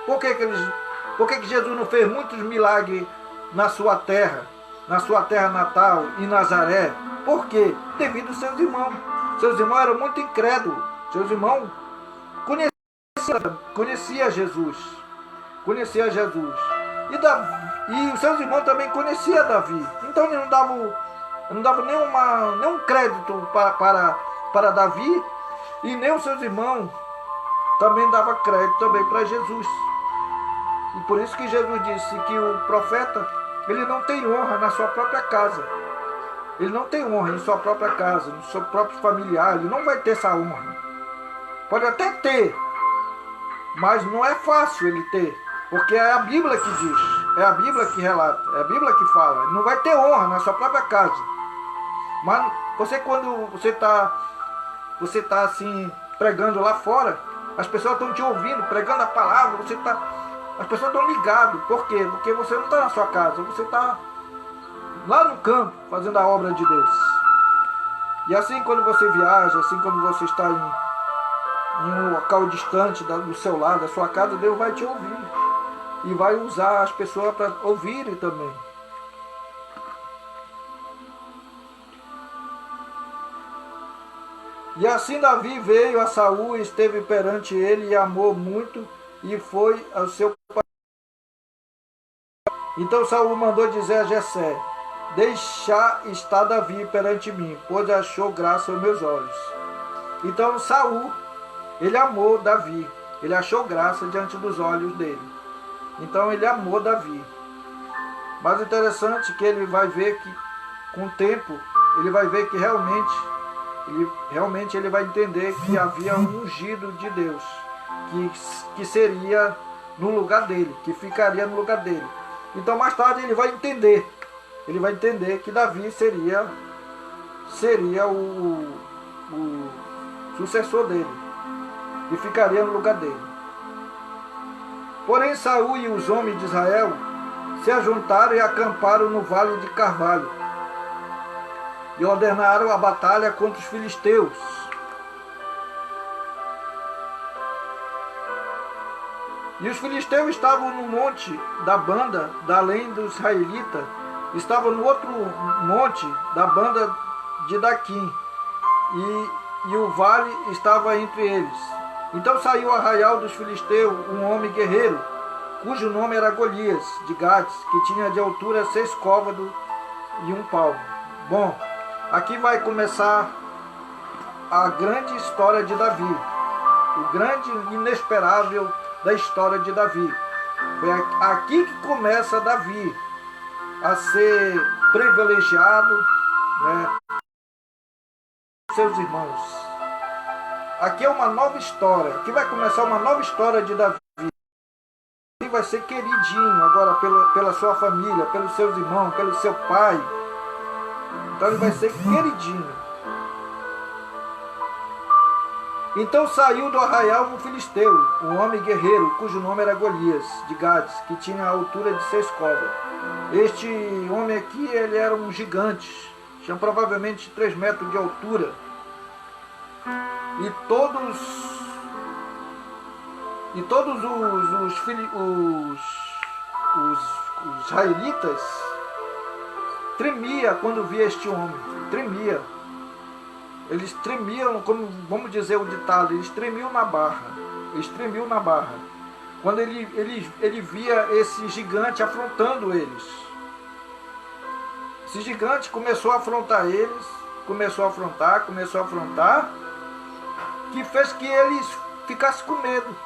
Por que Jesus não fez muitos milagres na sua terra natal, em Nazaré? Por quê? Devido aos seus irmãos. Seus irmãos eram muito incrédulos. Seus irmãos conheciam Jesus. E os seus irmãos também conheciam Davi. Então ele não dava nenhum crédito para Davi, e nem os seus irmãos também davam crédito também para Jesus. E por isso que Jesus disse que o profeta, ele não tem honra na sua própria casa. Ele não tem honra em sua própria casa, no seu próprio familiar. Ele não vai ter essa honra. Pode até ter, mas não é fácil ele ter. Porque é a Bíblia que diz, é a Bíblia que relata, é a Bíblia que fala. Ele não vai ter honra na sua própria casa. Mas quando você está assim, pregando lá fora, as pessoas estão te ouvindo, pregando a palavra, as pessoas estão ligadas. Por quê? Porque você não está na sua casa, você está lá no campo, fazendo a obra de Deus. E assim, quando você viaja, assim, quando você está em um local distante do seu lado, da sua casa, Deus vai te ouvir. E vai usar as pessoas para ouvirem também. E assim Davi veio a Saul, esteve perante ele e amou muito, e foi ao seu pai. Então Saul mandou dizer a Jessé: deixar estar Davi perante mim, pois achou graça aos meus olhos. Então Saul, ele amou Davi, ele achou graça diante dos olhos dele. Então ele amou Davi. Mas interessante que ele vai ver que com o tempo, ele vai ver que realmente ele vai entender que havia um ungido de Deus, que seria no lugar dele, que ficaria no lugar dele. Então mais tarde ele vai entender que Davi seria o sucessor dele, e ficaria no lugar dele. Porém Saul e os homens de Israel se ajuntaram e acamparam no vale de Carvalho, e ordenaram a batalha contra os filisteus. E os filisteus estavam no monte da banda da além dos israelitas, estavam no outro monte da banda de Daquim, e o vale estava entre eles. Então saiu ao arraial dos filisteus um homem guerreiro, cujo nome era Golias, de Gades, que tinha de altura 6 côvados e 1 palmo. Bom, aqui vai começar a grande história de Davi, o grande inesperável da história de Davi. Foi aqui que começa Davi a ser privilegiado, né, seus irmãos. Aqui é uma nova história, aqui vai começar uma nova história de Davi. Ele vai ser queridinho agora pela sua família, pelos seus irmãos, pelo seu pai. Então ele vai ser queridinho. Então saiu do arraial um filisteu, um homem guerreiro, cujo nome era Golias, de Gades, que tinha a altura de 6 côvados. Este homem aqui, ele era um gigante, tinha provavelmente 3 metros de altura. E todos os israelitas tremiam quando via este homem, tremia. Eles tremiam, como vamos dizer o ditado, eles tremiam na barra. Quando ele via esse gigante afrontando eles. Esse gigante começou a afrontar eles, começou a afrontar, que fez que eles ficassem com medo,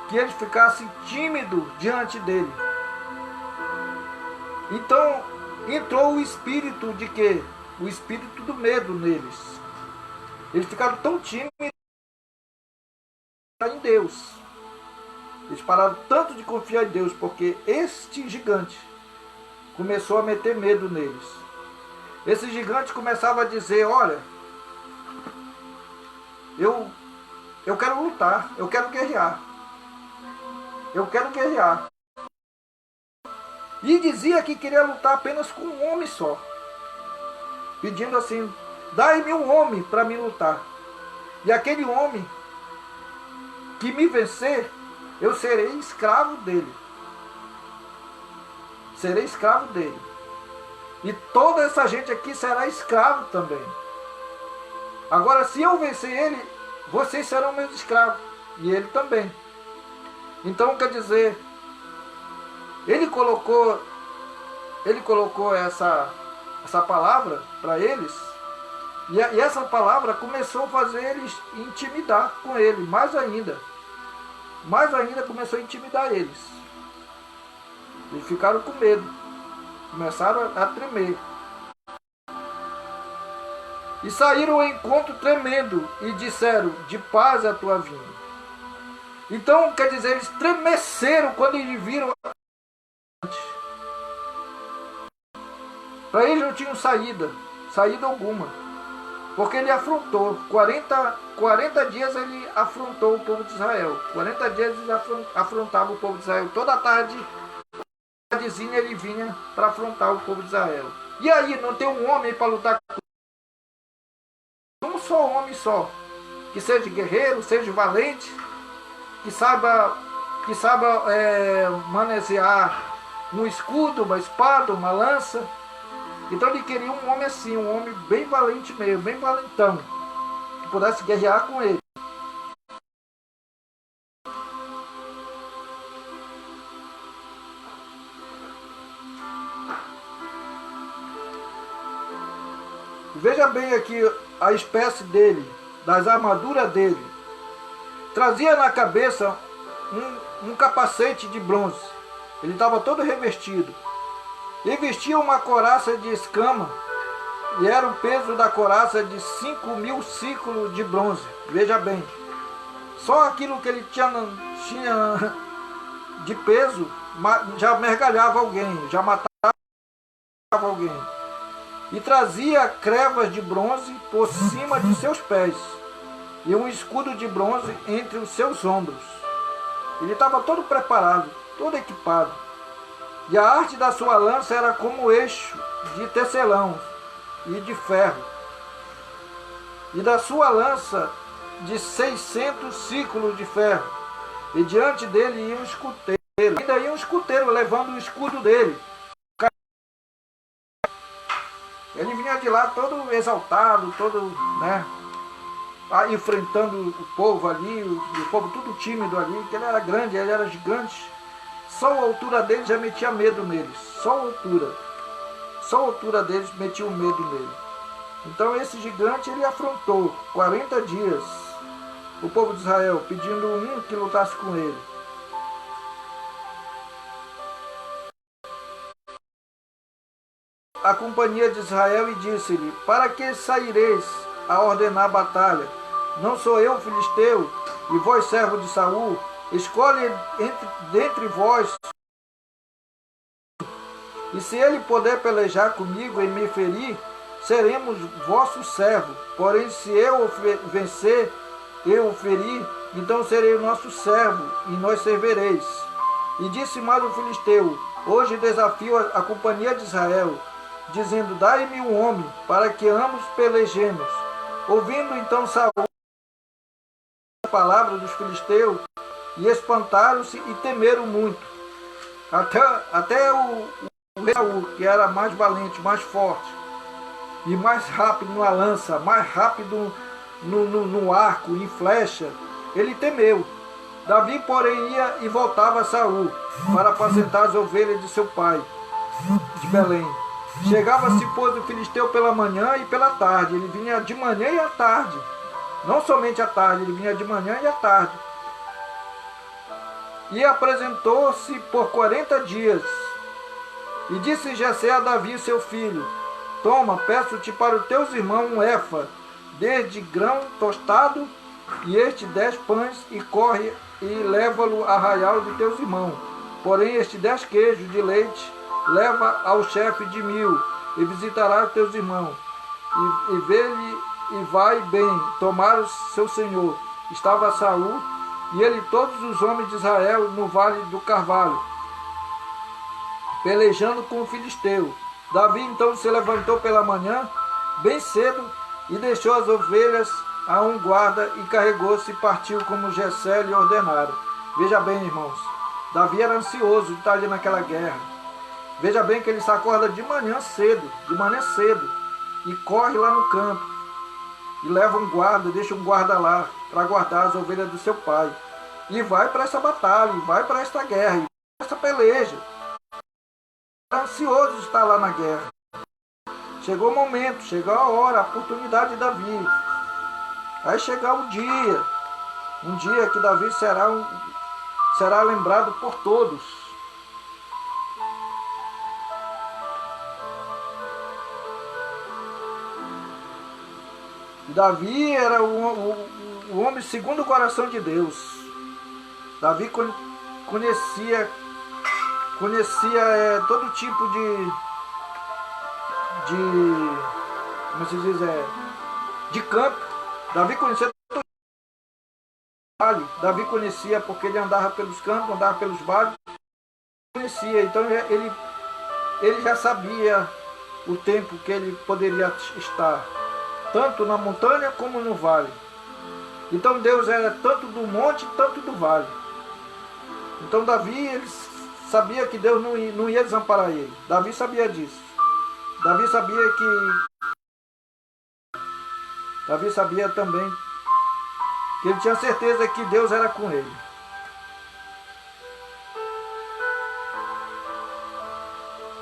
que eles ficassem tímidos diante dele. Então entrou o espírito de quê? O espírito do medo neles. Eles ficaram tão tímidos em Deus. Eles pararam tanto de confiar em Deus, porque este gigante começou a meter medo neles. Esse gigante começava a dizer: olha, eu quero lutar, eu quero guerrear. E dizia que queria lutar apenas com um homem só, pedindo assim: dai-me um homem para me lutar. E aquele homem que me vencer, eu serei escravo dele. E toda essa gente aqui será escravo também. Agora, se eu vencer ele, vocês serão meus escravos. E ele também. Então, quer dizer, ele colocou essa palavra para eles. E essa palavra começou a fazer eles intimidar com ele, mais ainda. Começou a intimidar eles. Eles ficaram com medo, começaram a tremer. E saíram ao encontro tremendo e disseram: de paz é a tua vinda. Então, quer dizer, eles tremeceram quando eles viram. Para eles não tinham saída alguma. Porque ele afrontou, 40 dias ele afrontou o povo de Israel. 40 dias ele afrontava o povo de Israel. Toda tardezinha ele vinha para afrontar o povo de Israel. E aí, não tem um homem para lutar com um só homem só, que seja guerreiro, seja valente, que saiba manusear um escudo, uma espada, uma lança. Então ele queria um homem assim, um homem bem valente mesmo, bem valentão. pudesse guerrear com ele. Veja bem aqui a espécie dele, das armaduras dele. Trazia na cabeça um capacete de bronze. Ele estava todo revestido. E vestia uma couraça de escama. E era o peso da couraça de 5.000 ciclos de bronze. Veja bem. Só aquilo que ele tinha de peso já mergalhava alguém, já matava alguém. E trazia crevas de bronze por cima de seus pés, e um escudo de bronze entre os seus ombros. Ele estava todo preparado, todo equipado. E a arte da sua lança era como eixo de tecelão e de ferro. E da sua lança de 600 ciclos de ferro. E diante dele ia um escuteiro. Ainda ia um escuteiro levando o escudo dele. Ele vinha de lá todo exaltado, todo, né, enfrentando o povo ali, o povo tudo tímido ali, que ele era grande, ele era gigante. Só a altura dele já metia medo neles, só a altura deles metia um medo nele. Então esse gigante ele afrontou 40 dias o povo de Israel, pedindo um que lutasse com ele. A companhia de Israel e disse-lhe: para que saireis a ordenar batalha? Não sou eu filisteu, e vós servo de Saul? Escolhe dentre vós, e se ele puder pelejar comigo e me ferir, seremos vosso servo. Porém, se eu vencer, eu o ferir, então serei o nosso servo, e nós servireis. E disse mais o filisteu: hoje desafio a companhia de Israel, dizendo: dai-me um homem, para que ambos pelejemos. Ouvindo então Saul a palavra dos filisteus, e espantaram-se e temeram muito. Até o rei Saul, que era mais valente, mais forte, e mais rápido na lança, mais rápido no arco, em flecha, ele temeu. Davi, porém, ia e voltava a Saul, para apacentar as ovelhas de seu pai, de Belém. Chegava-se, pois, o filisteu pela manhã e pela tarde. Ele vinha de manhã e à tarde. Não somente à tarde, ele vinha de manhã e à tarde. E apresentou-se por 40 dias. E disse Jessé a Davi, seu filho: toma, peço-te para os teus irmãos um efa, desde grão tostado, e 10 pães, e corre e leva-lo a arraial de teus irmãos. Porém 10 queijos de leite leva ao chefe de 1000, e visitará teus irmãos, e vê-lhe, e vai bem tomar o seu senhor. Estava Saul e ele todos os homens de Israel no vale do Carvalho, pelejando com o filisteu. Davi então se levantou pela manhã, bem cedo, e deixou as ovelhas a um guarda, e carregou-se e partiu como Jessé lhe ordenara. Veja bem, irmãos, Davi era ansioso de estar ali naquela guerra. Veja bem que ele se acorda de manhã cedo, e corre lá no campo, e leva um guarda, deixa um guarda lá, para guardar as ovelhas do seu pai. E vai para essa batalha, e vai para esta guerra, e para essa peleja. Está ansioso de estar lá na guerra. Chegou o momento, chegou a hora, a oportunidade de Davi. Vai chegar um dia que Davi será lembrado por todos. Davi era o homem segundo o coração de Deus. Davi conhecia todo tipo como se diz, de campo. Davi conhecia todo vale. Davi conhecia porque ele andava pelos campos, andava pelos vales. Conhecia, então ele já sabia o tempo que ele poderia estar, tanto na montanha como no vale. Então Deus era tanto do monte, tanto do vale. Então Davi, ele sabia que Deus não ia desamparar ele. Davi sabia disso. Davi sabia também que ele tinha certeza que Deus era com ele.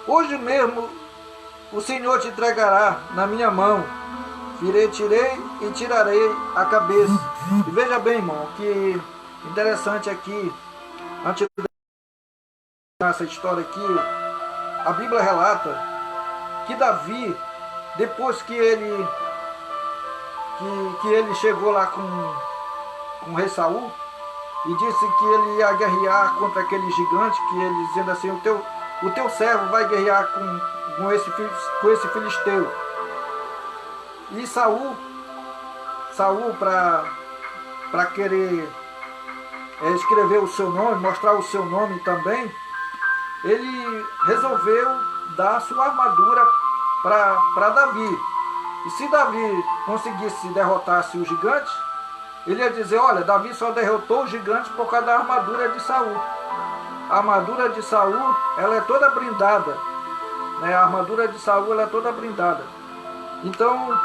Hoje mesmo o Senhor te entregará na minha mão. Tirei e tirarei a cabeça. E veja bem, irmão, que interessante aqui, antes de essa história aqui, a Bíblia relata que Davi, depois que ele chegou lá com o rei Saul e disse que ele ia guerrear contra aquele gigante, que ele dizendo assim, o teu servo vai guerrear com esse filisteu. E Saul para querer escrever o seu nome, mostrar o seu nome também, ele resolveu dar sua armadura para Davi. E se Davi conseguisse derrotar o gigante, ele ia dizer, olha, Davi só derrotou o gigante por causa da armadura de Saul. A armadura de Saul, ela é toda blindada, né? A armadura de Saul, ela é toda blindada. Então,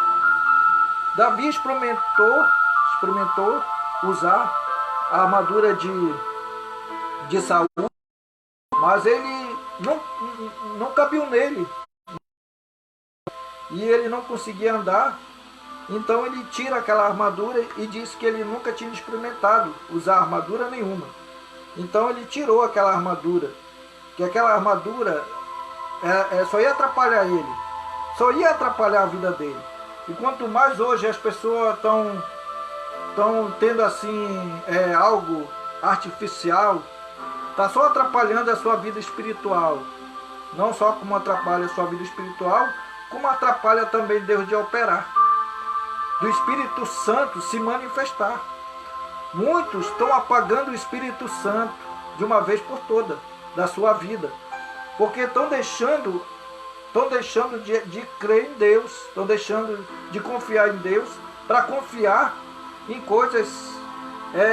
Davi experimentou usar a armadura de Saul, mas ele não cabia nele. E ele não conseguia andar. Então ele tira aquela armadura e diz que ele nunca tinha experimentado usar armadura nenhuma. Então ele tirou aquela armadura, que aquela armadura só ia atrapalhar ele, só ia atrapalhar a vida dele. E quanto mais hoje as pessoas estão tendo assim algo artificial, está só atrapalhando a sua vida espiritual. Não só como atrapalha a sua vida espiritual, como atrapalha também Deus de operar, do Espírito Santo se manifestar. Muitos estão apagando o Espírito Santo de uma vez por toda da sua vida, porque estão deixando de crer em Deus, estão deixando de confiar em Deus para confiar em coisas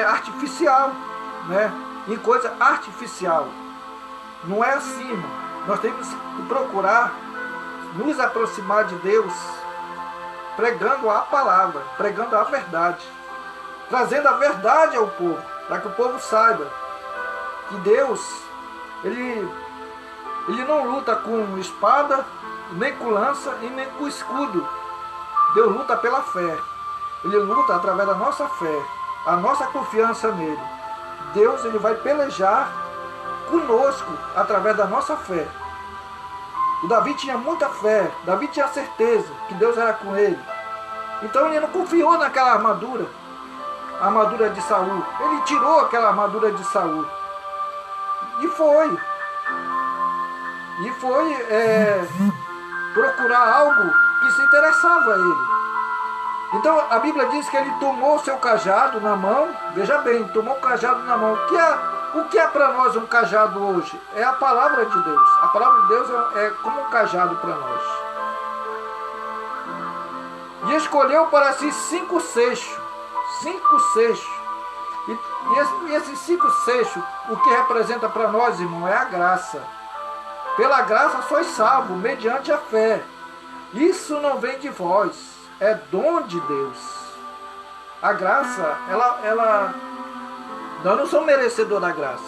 artificial, né? Em coisa artificial. Não é assim, irmão. Nós temos que procurar nos aproximar de Deus pregando a palavra, pregando a verdade, trazendo a verdade ao povo, para que o povo saiba que Deus, ele não luta com espada, nem com lança e nem com escudo. Deus luta pela fé. Ele luta através da nossa fé, a nossa confiança nele. Deus, ele vai pelejar conosco através da nossa fé. E Davi tinha muita fé, Davi tinha certeza que Deus era com ele. Então ele não confiou naquela armadura, a armadura de Saul. Ele tirou aquela armadura de Saul. E foi procurar algo que se interessava a ele. Então a Bíblia diz que ele tomou o seu cajado na mão. Veja bem, tomou o cajado na mão. O que é para nós um cajado hoje? É a palavra de Deus. A palavra de Deus é como um cajado para nós. E escolheu para si 5 seixos. 5 seixos. E esses 5 seixos, o que representa para nós, irmão, é a graça. Pela graça sois salvos, mediante a fé. Isso não vem de vós, é dom de Deus. A graça, nós não somos merecedores da graça.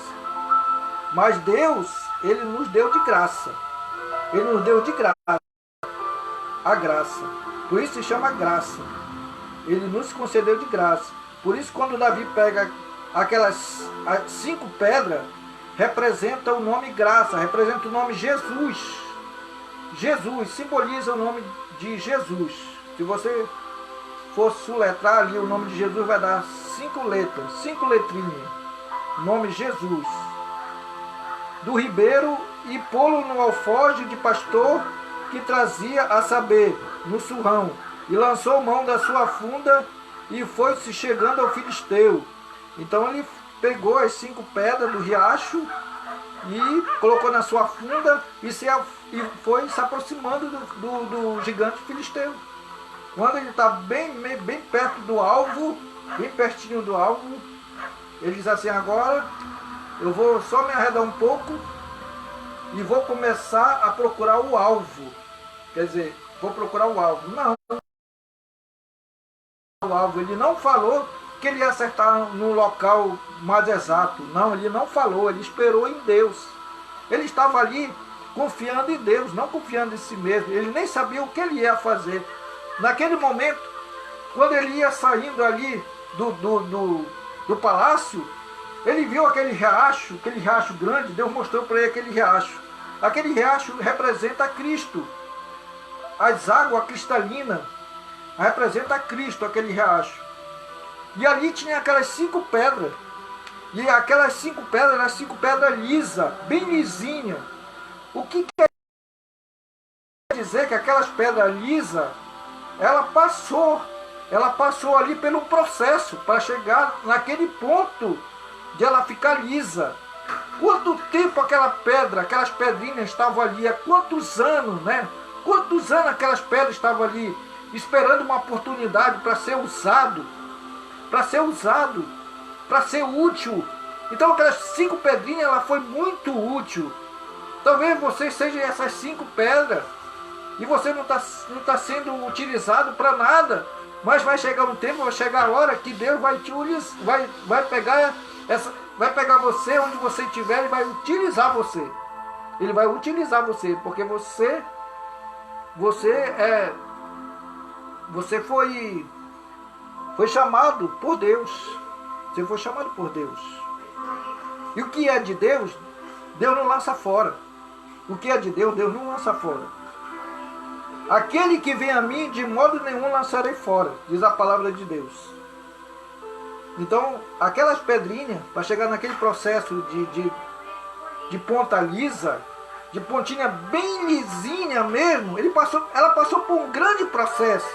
Mas Deus, ele nos deu de graça. Ele nos deu de graça a graça. Por isso se chama graça. Ele nos concedeu de graça. Por isso quando Davi pega aquelas 5 pedras, representa o nome graça, representa o nome Jesus. Jesus simboliza o nome de Jesus. Se você for soletrar ali o nome de Jesus, vai dar 5 letras, 5 letrinhas. Nome Jesus. Do ribeiro, e pô-lo no alforje de pastor que trazia, a saber, no surrão. E lançou mão da sua funda e foi-se chegando ao filisteu. Então ele pegou as 5 pedras do riacho e colocou na sua funda e foi se aproximando do gigante filisteu. Quando ele está bem perto do alvo, bem pertinho do alvo, ele diz assim: agora eu vou só me arredar um pouco e vou começar a procurar o alvo. Quer dizer, vou procurar o alvo. Não. O alvo, ele não falou que ele ia acertar no local mais exato. Não, ele não falou, ele esperou em Deus. Ele estava ali confiando em Deus, não confiando em si mesmo. Ele nem sabia o que ele ia fazer. Naquele momento, quando ele ia saindo ali do palácio, ele viu aquele riacho grande. Deus mostrou para ele aquele riacho. Aquele riacho representa Cristo. As águas cristalinas representa Cristo, aquele riacho. E ali tinha aquelas 5 pedras. E aquelas 5 pedras eram 5 pedras lisas, bem lisinhas. O que quer dizer que aquelas pedras lisas, ela passou ali pelo processo para chegar naquele ponto de ela ficar lisa. Quanto tempo aquelas pedrinhas estavam ali? Há quantos anos, né? Quantos anos aquelas pedras estavam ali esperando uma oportunidade para ser usado, para ser útil. Então aquelas 5 pedrinhas, ela foi muito útil. Talvez você seja essas 5 pedras e você não tá sendo utilizado para nada, mas vai chegar um tempo, vai chegar a hora que Deus vai vai pegar você onde você estiver e vai utilizar você. Ele vai utilizar você, porque você foi chamado por Deus. Você foi chamado por Deus. E o que é de Deus, Deus não lança fora. O que é de Deus, Deus não lança fora. Aquele que vem a mim, de modo nenhum lançarei fora, diz a palavra de Deus. Então, aquelas pedrinhas, para chegar naquele processo de ponta lisa, de pontinha bem lisinha mesmo, ela passou por um grande processo.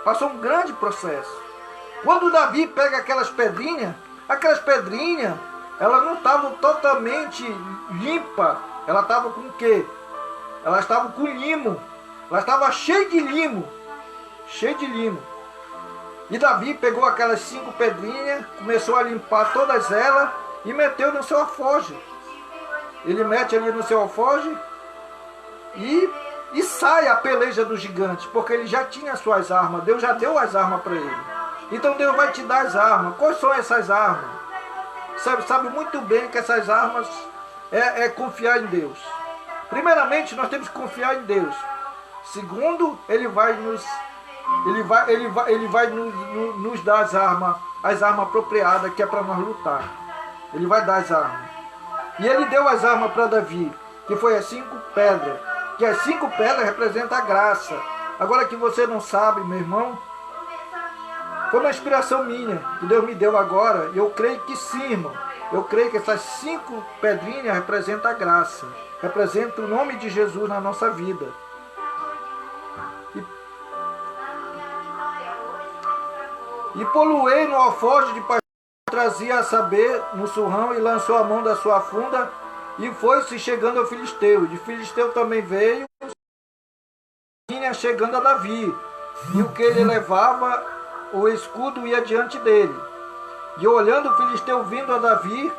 Passou um grande processo. Quando Davi pega aquelas pedrinhas, elas não estavam totalmente limpas. Ela estava com o quê? Elas estavam com limo. Ela estava cheia de limo. Cheia de limo. E Davi pegou aquelas 5 pedrinhas, começou a limpar todas elas e meteu no seu alforje. Ele mete ali no seu alforje e sai a peleja do gigante, porque ele já tinha as suas armas. Deus já deu as armas para ele. Então Deus vai te dar as armas. Quais são essas armas? Sabe muito bem que essas armas é confiar em Deus. Primeiramente, nós temos que confiar em Deus. Segundo, Ele vai nos dar as armas apropriadas, que é para nós lutar. Ele vai dar as armas. E Ele deu as armas para Davi, que foi as 5 pedras. Que as 5 pedras representam a graça. Agora que você não sabe, meu irmão, foi uma inspiração minha, que Deus me deu agora. E eu creio que sim, irmão. Eu creio que essas 5 pedrinhas representam a graça. Representam o nome de Jesus na nossa vida. E poluei no alforje de paixão, trazia a saber no surrão, e lançou a mão da sua funda, e foi-se chegando ao Filisteu. De Filisteu também veio, chegando a Davi. E o que ele levava, o escudo ia diante dele. E olhando o Filisteu vindo a Davi,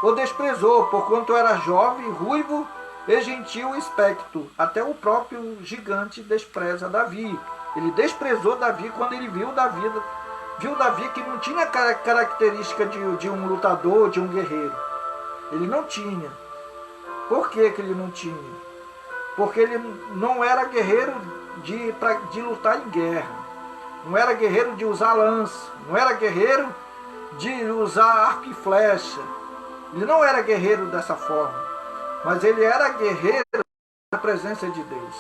o desprezou, porquanto era jovem, ruivo e gentil espectro. Até o próprio gigante despreza Davi. Ele desprezou Davi quando ele viu Davi que não tinha característica de um lutador, de um guerreiro. Ele não tinha. Por que ele não tinha? Porque ele não era guerreiro de lutar em guerra. Não era guerreiro de usar lança. Não era guerreiro de usar arco e flecha. Ele não era guerreiro dessa forma. Mas ele era guerreiro na presença de Deus.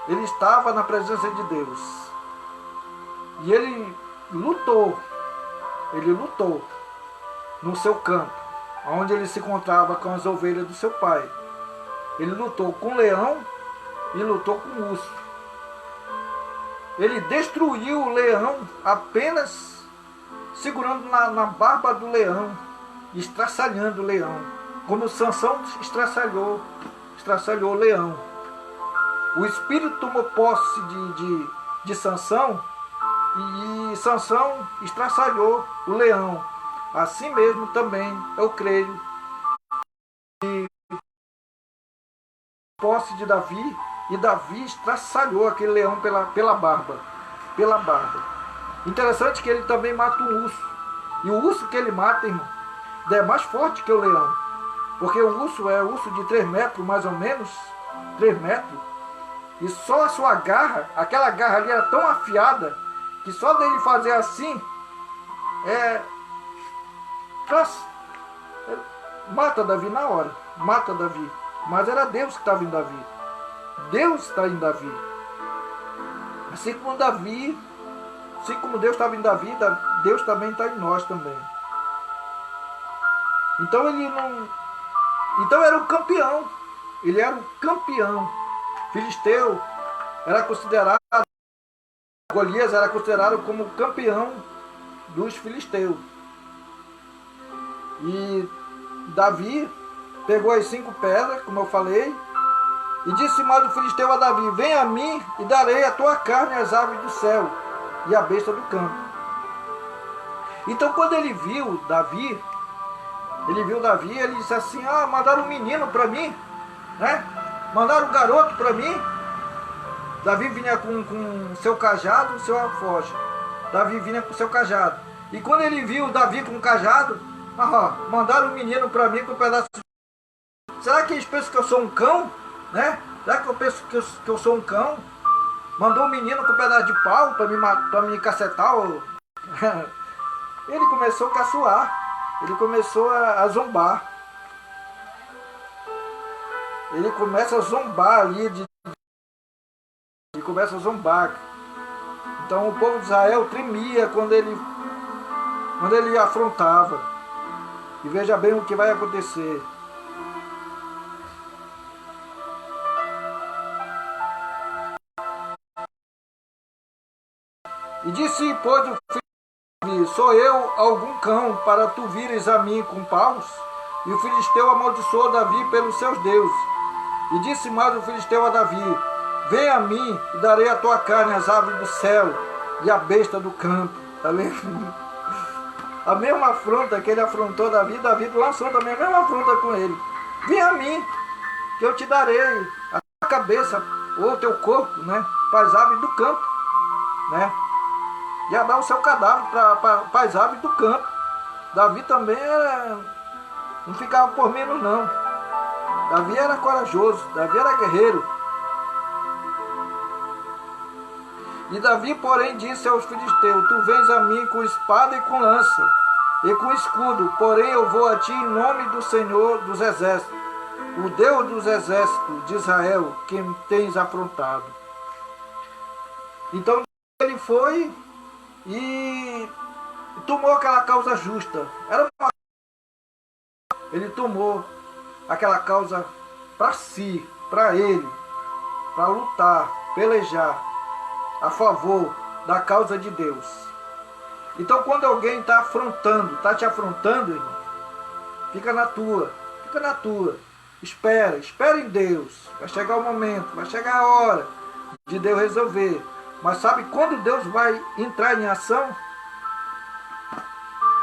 Ele estava na presença de Deus. E ele lutou no seu campo, onde ele se encontrava com as ovelhas do seu pai. Ele lutou com o leão e lutou com o urso. Ele destruiu o leão apenas segurando na barba do leão, estraçalhando o leão, como Sansão estraçalhou o leão. O espírito tomou posse de Sansão, e Sansão estraçalhou o leão. Assim mesmo também eu creio que posse de Davi, e Davi estraçalhou aquele leão pela barba. Interessante que ele também mata um urso. E o urso que ele mata, irmão, é mais forte que o leão. Porque o urso é urso de 3 metros, mais ou menos. 3 metros. E só a sua garra, aquela garra ali era tão afiada, que só dele fazer assim, mata Davi na hora. Mata Davi. Mas era Deus que estava em Davi. Deus está em Davi. Assim como Davi, assim como Deus estava em Davi, Deus também está em nós também. Então ele não... Então era o campeão. Ele era o campeão. Filisteu era considerado... Golias era considerado como o campeão dos filisteus. E Davi pegou as 5 pedras, como eu falei, e disse mais o filisteu a Davi: vem a mim e darei a tua carne às aves do céu e à besta do campo. Então quando ele viu Davi, ele disse assim: ah, mandaram um menino para mim, né? Mandaram um garoto para mim. Davi vinha com seu cajado e seu alforje. Davi vinha com seu cajado. E quando ele viu Davi com o cajado, mandaram um menino para mim com um pedaço de... Será que eles pensam que eu sou um cão? Né? Será que eu penso que eu sou um cão? Mandou um menino com um pedaço de pau para me cacetar? Ele começou a caçoar. Ele começou a zombar. Ele começa a zombar ali. Ele começa a zombar. Então o povo de Israel tremia quando ele afrontava. E veja bem o que vai acontecer. E disse, pois, o filho: sou eu algum cão, para tu vires a mim com paus? E o filisteu amaldiçoou Davi pelos seus deuses. E disse mais o filisteu a Davi: vem a mim e darei a tua carne às aves do céu e à besta do campo. Tá vendo? A mesma afronta que ele afrontou Davi, Davi lançou também a mesma afronta com ele. Vem a mim, que eu te darei a tua cabeça, ou o teu corpo, né, para as aves do campo, né? Ia dar o seu cadáver para as aves do campo. Davi também não ficava por menos, não. Davi era corajoso, Davi era guerreiro. E Davi, porém, disse aos filisteus: tu vens a mim com espada e com lança, e com escudo, porém eu vou a ti em nome do Senhor dos Exércitos, o Deus dos Exércitos de Israel, quem tens afrontado. Então ele foi e tomou aquela causa justa. Ele tomou aquela causa para si, para ele, para lutar, pelejar a favor da causa de Deus. Então quando alguém está te afrontando, irmão, fica na tua, espera em Deus. Vai chegar o momento, vai chegar a hora de Deus resolver. Mas sabe quando Deus vai entrar em ação?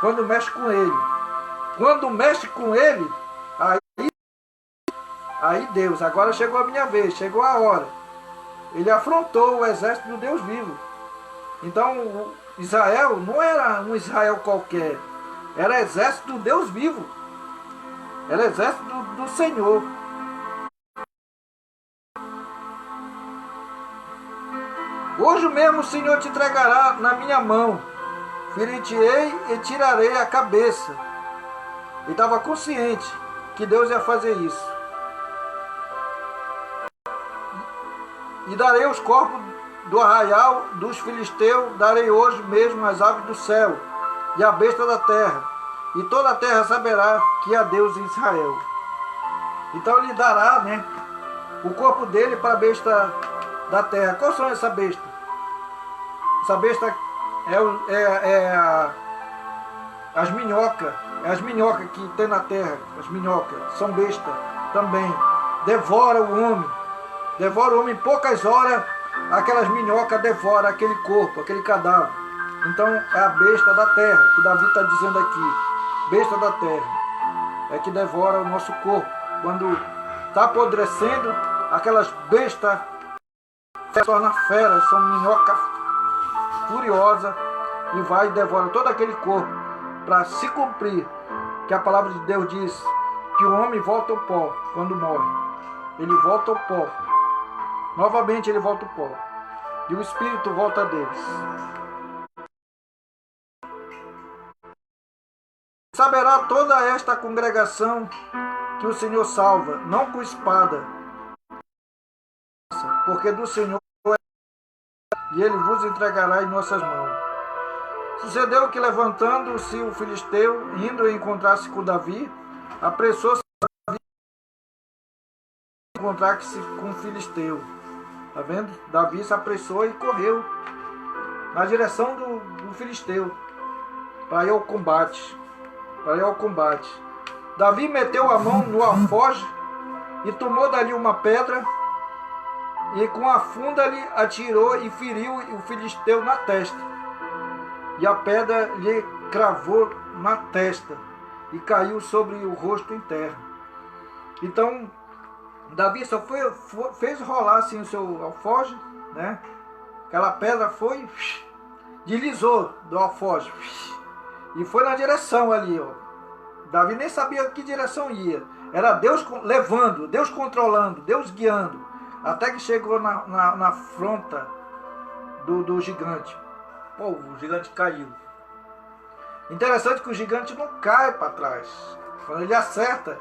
Quando mexe com ele. Quando mexe com ele, aí Deus, agora chegou a minha vez, chegou a hora. Ele afrontou o exército do Deus vivo. Então Israel não era um Israel qualquer, era exército do Deus vivo, era exército do Senhor. Hoje mesmo o Senhor te entregará na minha mão, ferir-te-ei e tirarei a cabeça. Ele estava consciente que Deus ia fazer isso. E darei os corpos do arraial dos filisteus, darei hoje mesmo as aves do céu e a besta da terra, e toda a terra saberá que há Deus em Israel. Então ele dará, né, o corpo dele para a besta da terra. Qual são essa besta? Essa besta as minhocas. É as minhocas que tem na terra. As minhocas são bestas também. Devora o homem. Devora o homem em poucas horas. Aquelas minhocas devoram aquele corpo, aquele cadáver. Então é a besta da terra, que Davi está dizendo aqui. Besta da terra. É que devora o nosso corpo. Quando está apodrecendo, aquelas bestas se tornam feras, são minhocas furiosas e vai e devora todo aquele corpo, para se cumprir que a palavra de Deus diz que o homem volta ao pó quando morre. Ele volta ao pó. Novamente ele volta ao pó. E o espírito volta a Deus. Saberá toda esta congregação que o Senhor salva, não com espada, porque do Senhor é, e ele vos entregará em nossas mãos. Sucedeu que, levantando-se o filisteu, indo encontrar-se com Davi, apressou-se a encontrar-se com o filisteu. Está vendo? Davi se apressou e correu na direção do filisteu, para ir ao combate. Davi meteu a mão no alforje e tomou dali uma pedra e com a funda lhe atirou e feriu o filisteu na testa. E a pedra lhe cravou na testa e caiu sobre o rosto em terra. Então Davi só fez rolar assim o seu alforje, né? Aquela pedra foi, deslizou do alforje e foi na direção ali, ó. Davi nem sabia que direção ia. Era Deus levando, Deus controlando, Deus guiando, até que chegou na fronta do gigante. Pô, o gigante caiu. Interessante que o gigante não cai para trás. Quando ele acerta,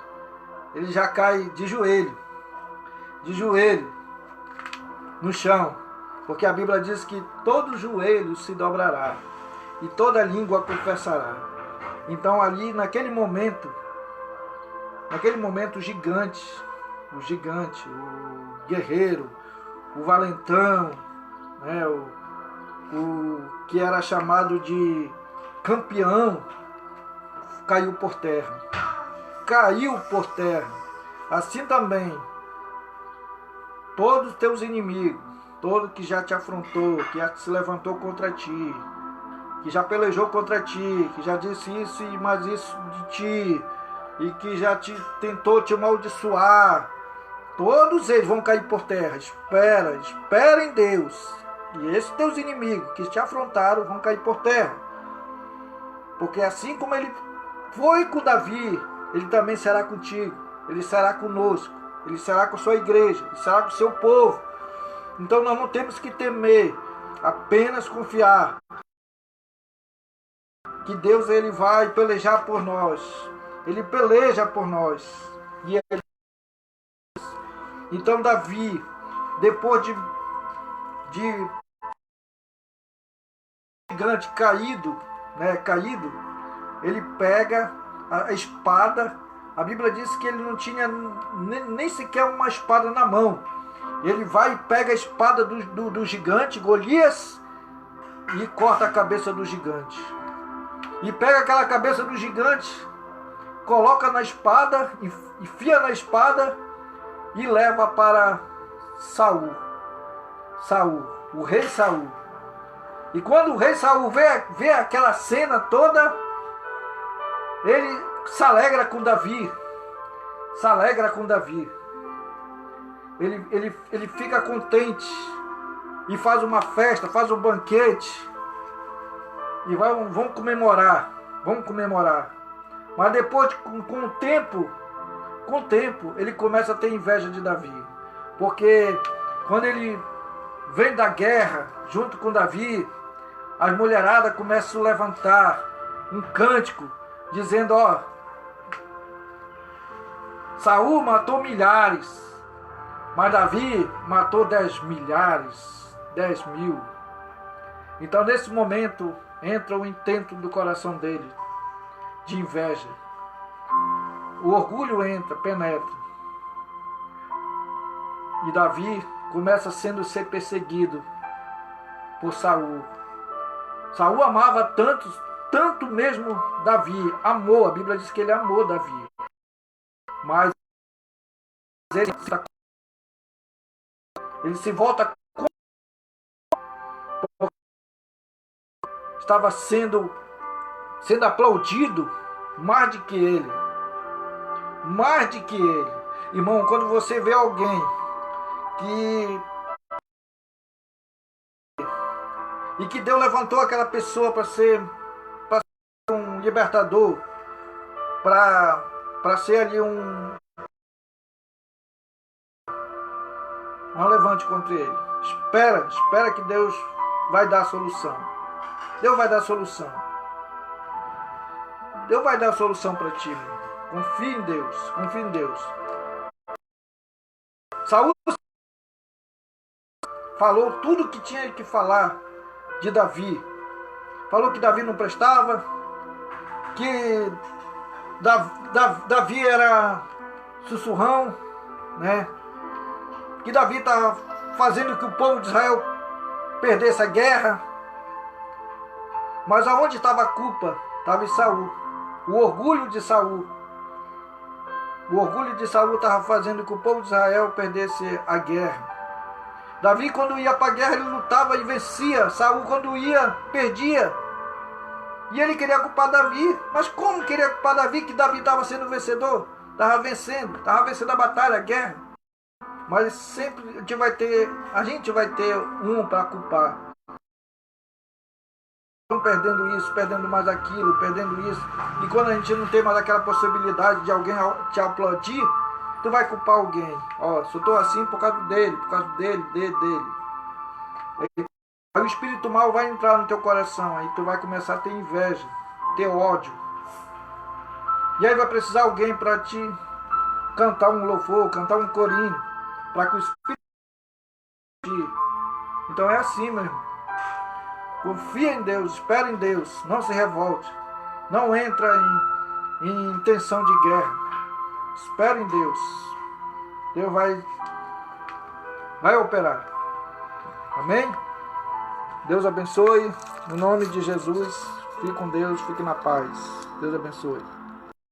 ele já cai de joelho no chão, porque a Bíblia diz que todo joelho se dobrará e toda língua confessará. Então ali naquele momento o gigante, o guerreiro, o valentão, né, o que era chamado de campeão, caiu por terra. Assim também todos os teus inimigos, todo que já te afrontou, que já se levantou contra ti, que já pelejou contra ti, que já disse isso e mais isso de ti, e que já tentou te amaldiçoar, todos eles vão cair por terra. Espera em Deus. E esses teus inimigos que te afrontaram vão cair por terra. Porque assim como ele foi com Davi, ele também será contigo, ele será conosco, ele será com a sua igreja, ele será com o seu povo. Então nós não temos que temer, apenas confiar que Deus ele vai pelejar por nós. Ele peleja por nós. E ele... Então Davi, depois de gigante caído, ele pega a espada. A Bíblia diz que ele não tinha nem sequer uma espada na mão. Ele vai e pega a espada do gigante, Golias, e corta a cabeça do gigante. E pega aquela cabeça do gigante, coloca na espada, enfia na espada e leva para Saul, o rei Saul. E quando o rei Saul vê aquela cena toda, ele se alegra com Davi. Ele fica contente e faz uma festa, faz um banquete e vamos comemorar. Mas depois, com o tempo, ele começa a ter inveja de Davi, porque quando ele vem da guerra junto com Davi, as mulheradas começam a levantar um cântico dizendo: ó, Saul matou milhares, mas Davi matou 10 milhares, 10 mil. Então nesse momento entra o intento do coração dele de inveja. O orgulho penetra. E Davi começa a ser perseguido por Saul. Saul amava tanto mesmo Davi, amou, a Bíblia diz que ele amou Davi. Mas ele se volta estava sendo aplaudido mais do que ele. Irmão, quando você vê alguém e que Deus levantou aquela pessoa para ser um libertador, para ser ali um... Não levante contra ele. Espera que Deus vai dar a solução. Deus vai dar a solução. Deus vai dar a solução para ti, meu. Confie em Deus, confie em Deus. Saúl falou tudo que tinha que falar de Davi. Falou que Davi não prestava, que Davi era sussurrão, né? Que Davi estava fazendo que o povo de Israel perdesse a guerra. Mas aonde estava a culpa? Estava em Saúl. O orgulho de Saúl. O orgulho de Saúl estava fazendo que o povo de Israel perdesse a guerra. Davi, quando ia para a guerra, ele lutava e vencia. Saúl, quando ia, perdia. E ele queria culpar Davi. Mas como queria culpar Davi, que Davi estava sendo vencedor? Estava vencendo a batalha, a guerra. Mas sempre a gente vai ter um para culpar. Perdendo isso, perdendo mais aquilo, perdendo isso. E quando a gente não tem mais aquela possibilidade de alguém te aplaudir, tu vai culpar alguém. Ó, se eu estou assim por causa dele, dele. Aí o espírito mal vai entrar no teu coração, aí tu vai começar a ter inveja, ter ódio. E aí vai precisar alguém para te cantar um louvor, cantar um corinho, para que o espírito... Então é assim, meu irmão. Confia em Deus, espera em Deus, não se revolte, não entra em intenção de guerra. Espera em Deus. Deus vai operar. Amém? Deus abençoe. No nome de Jesus, fique com Deus, fique na paz. Deus abençoe.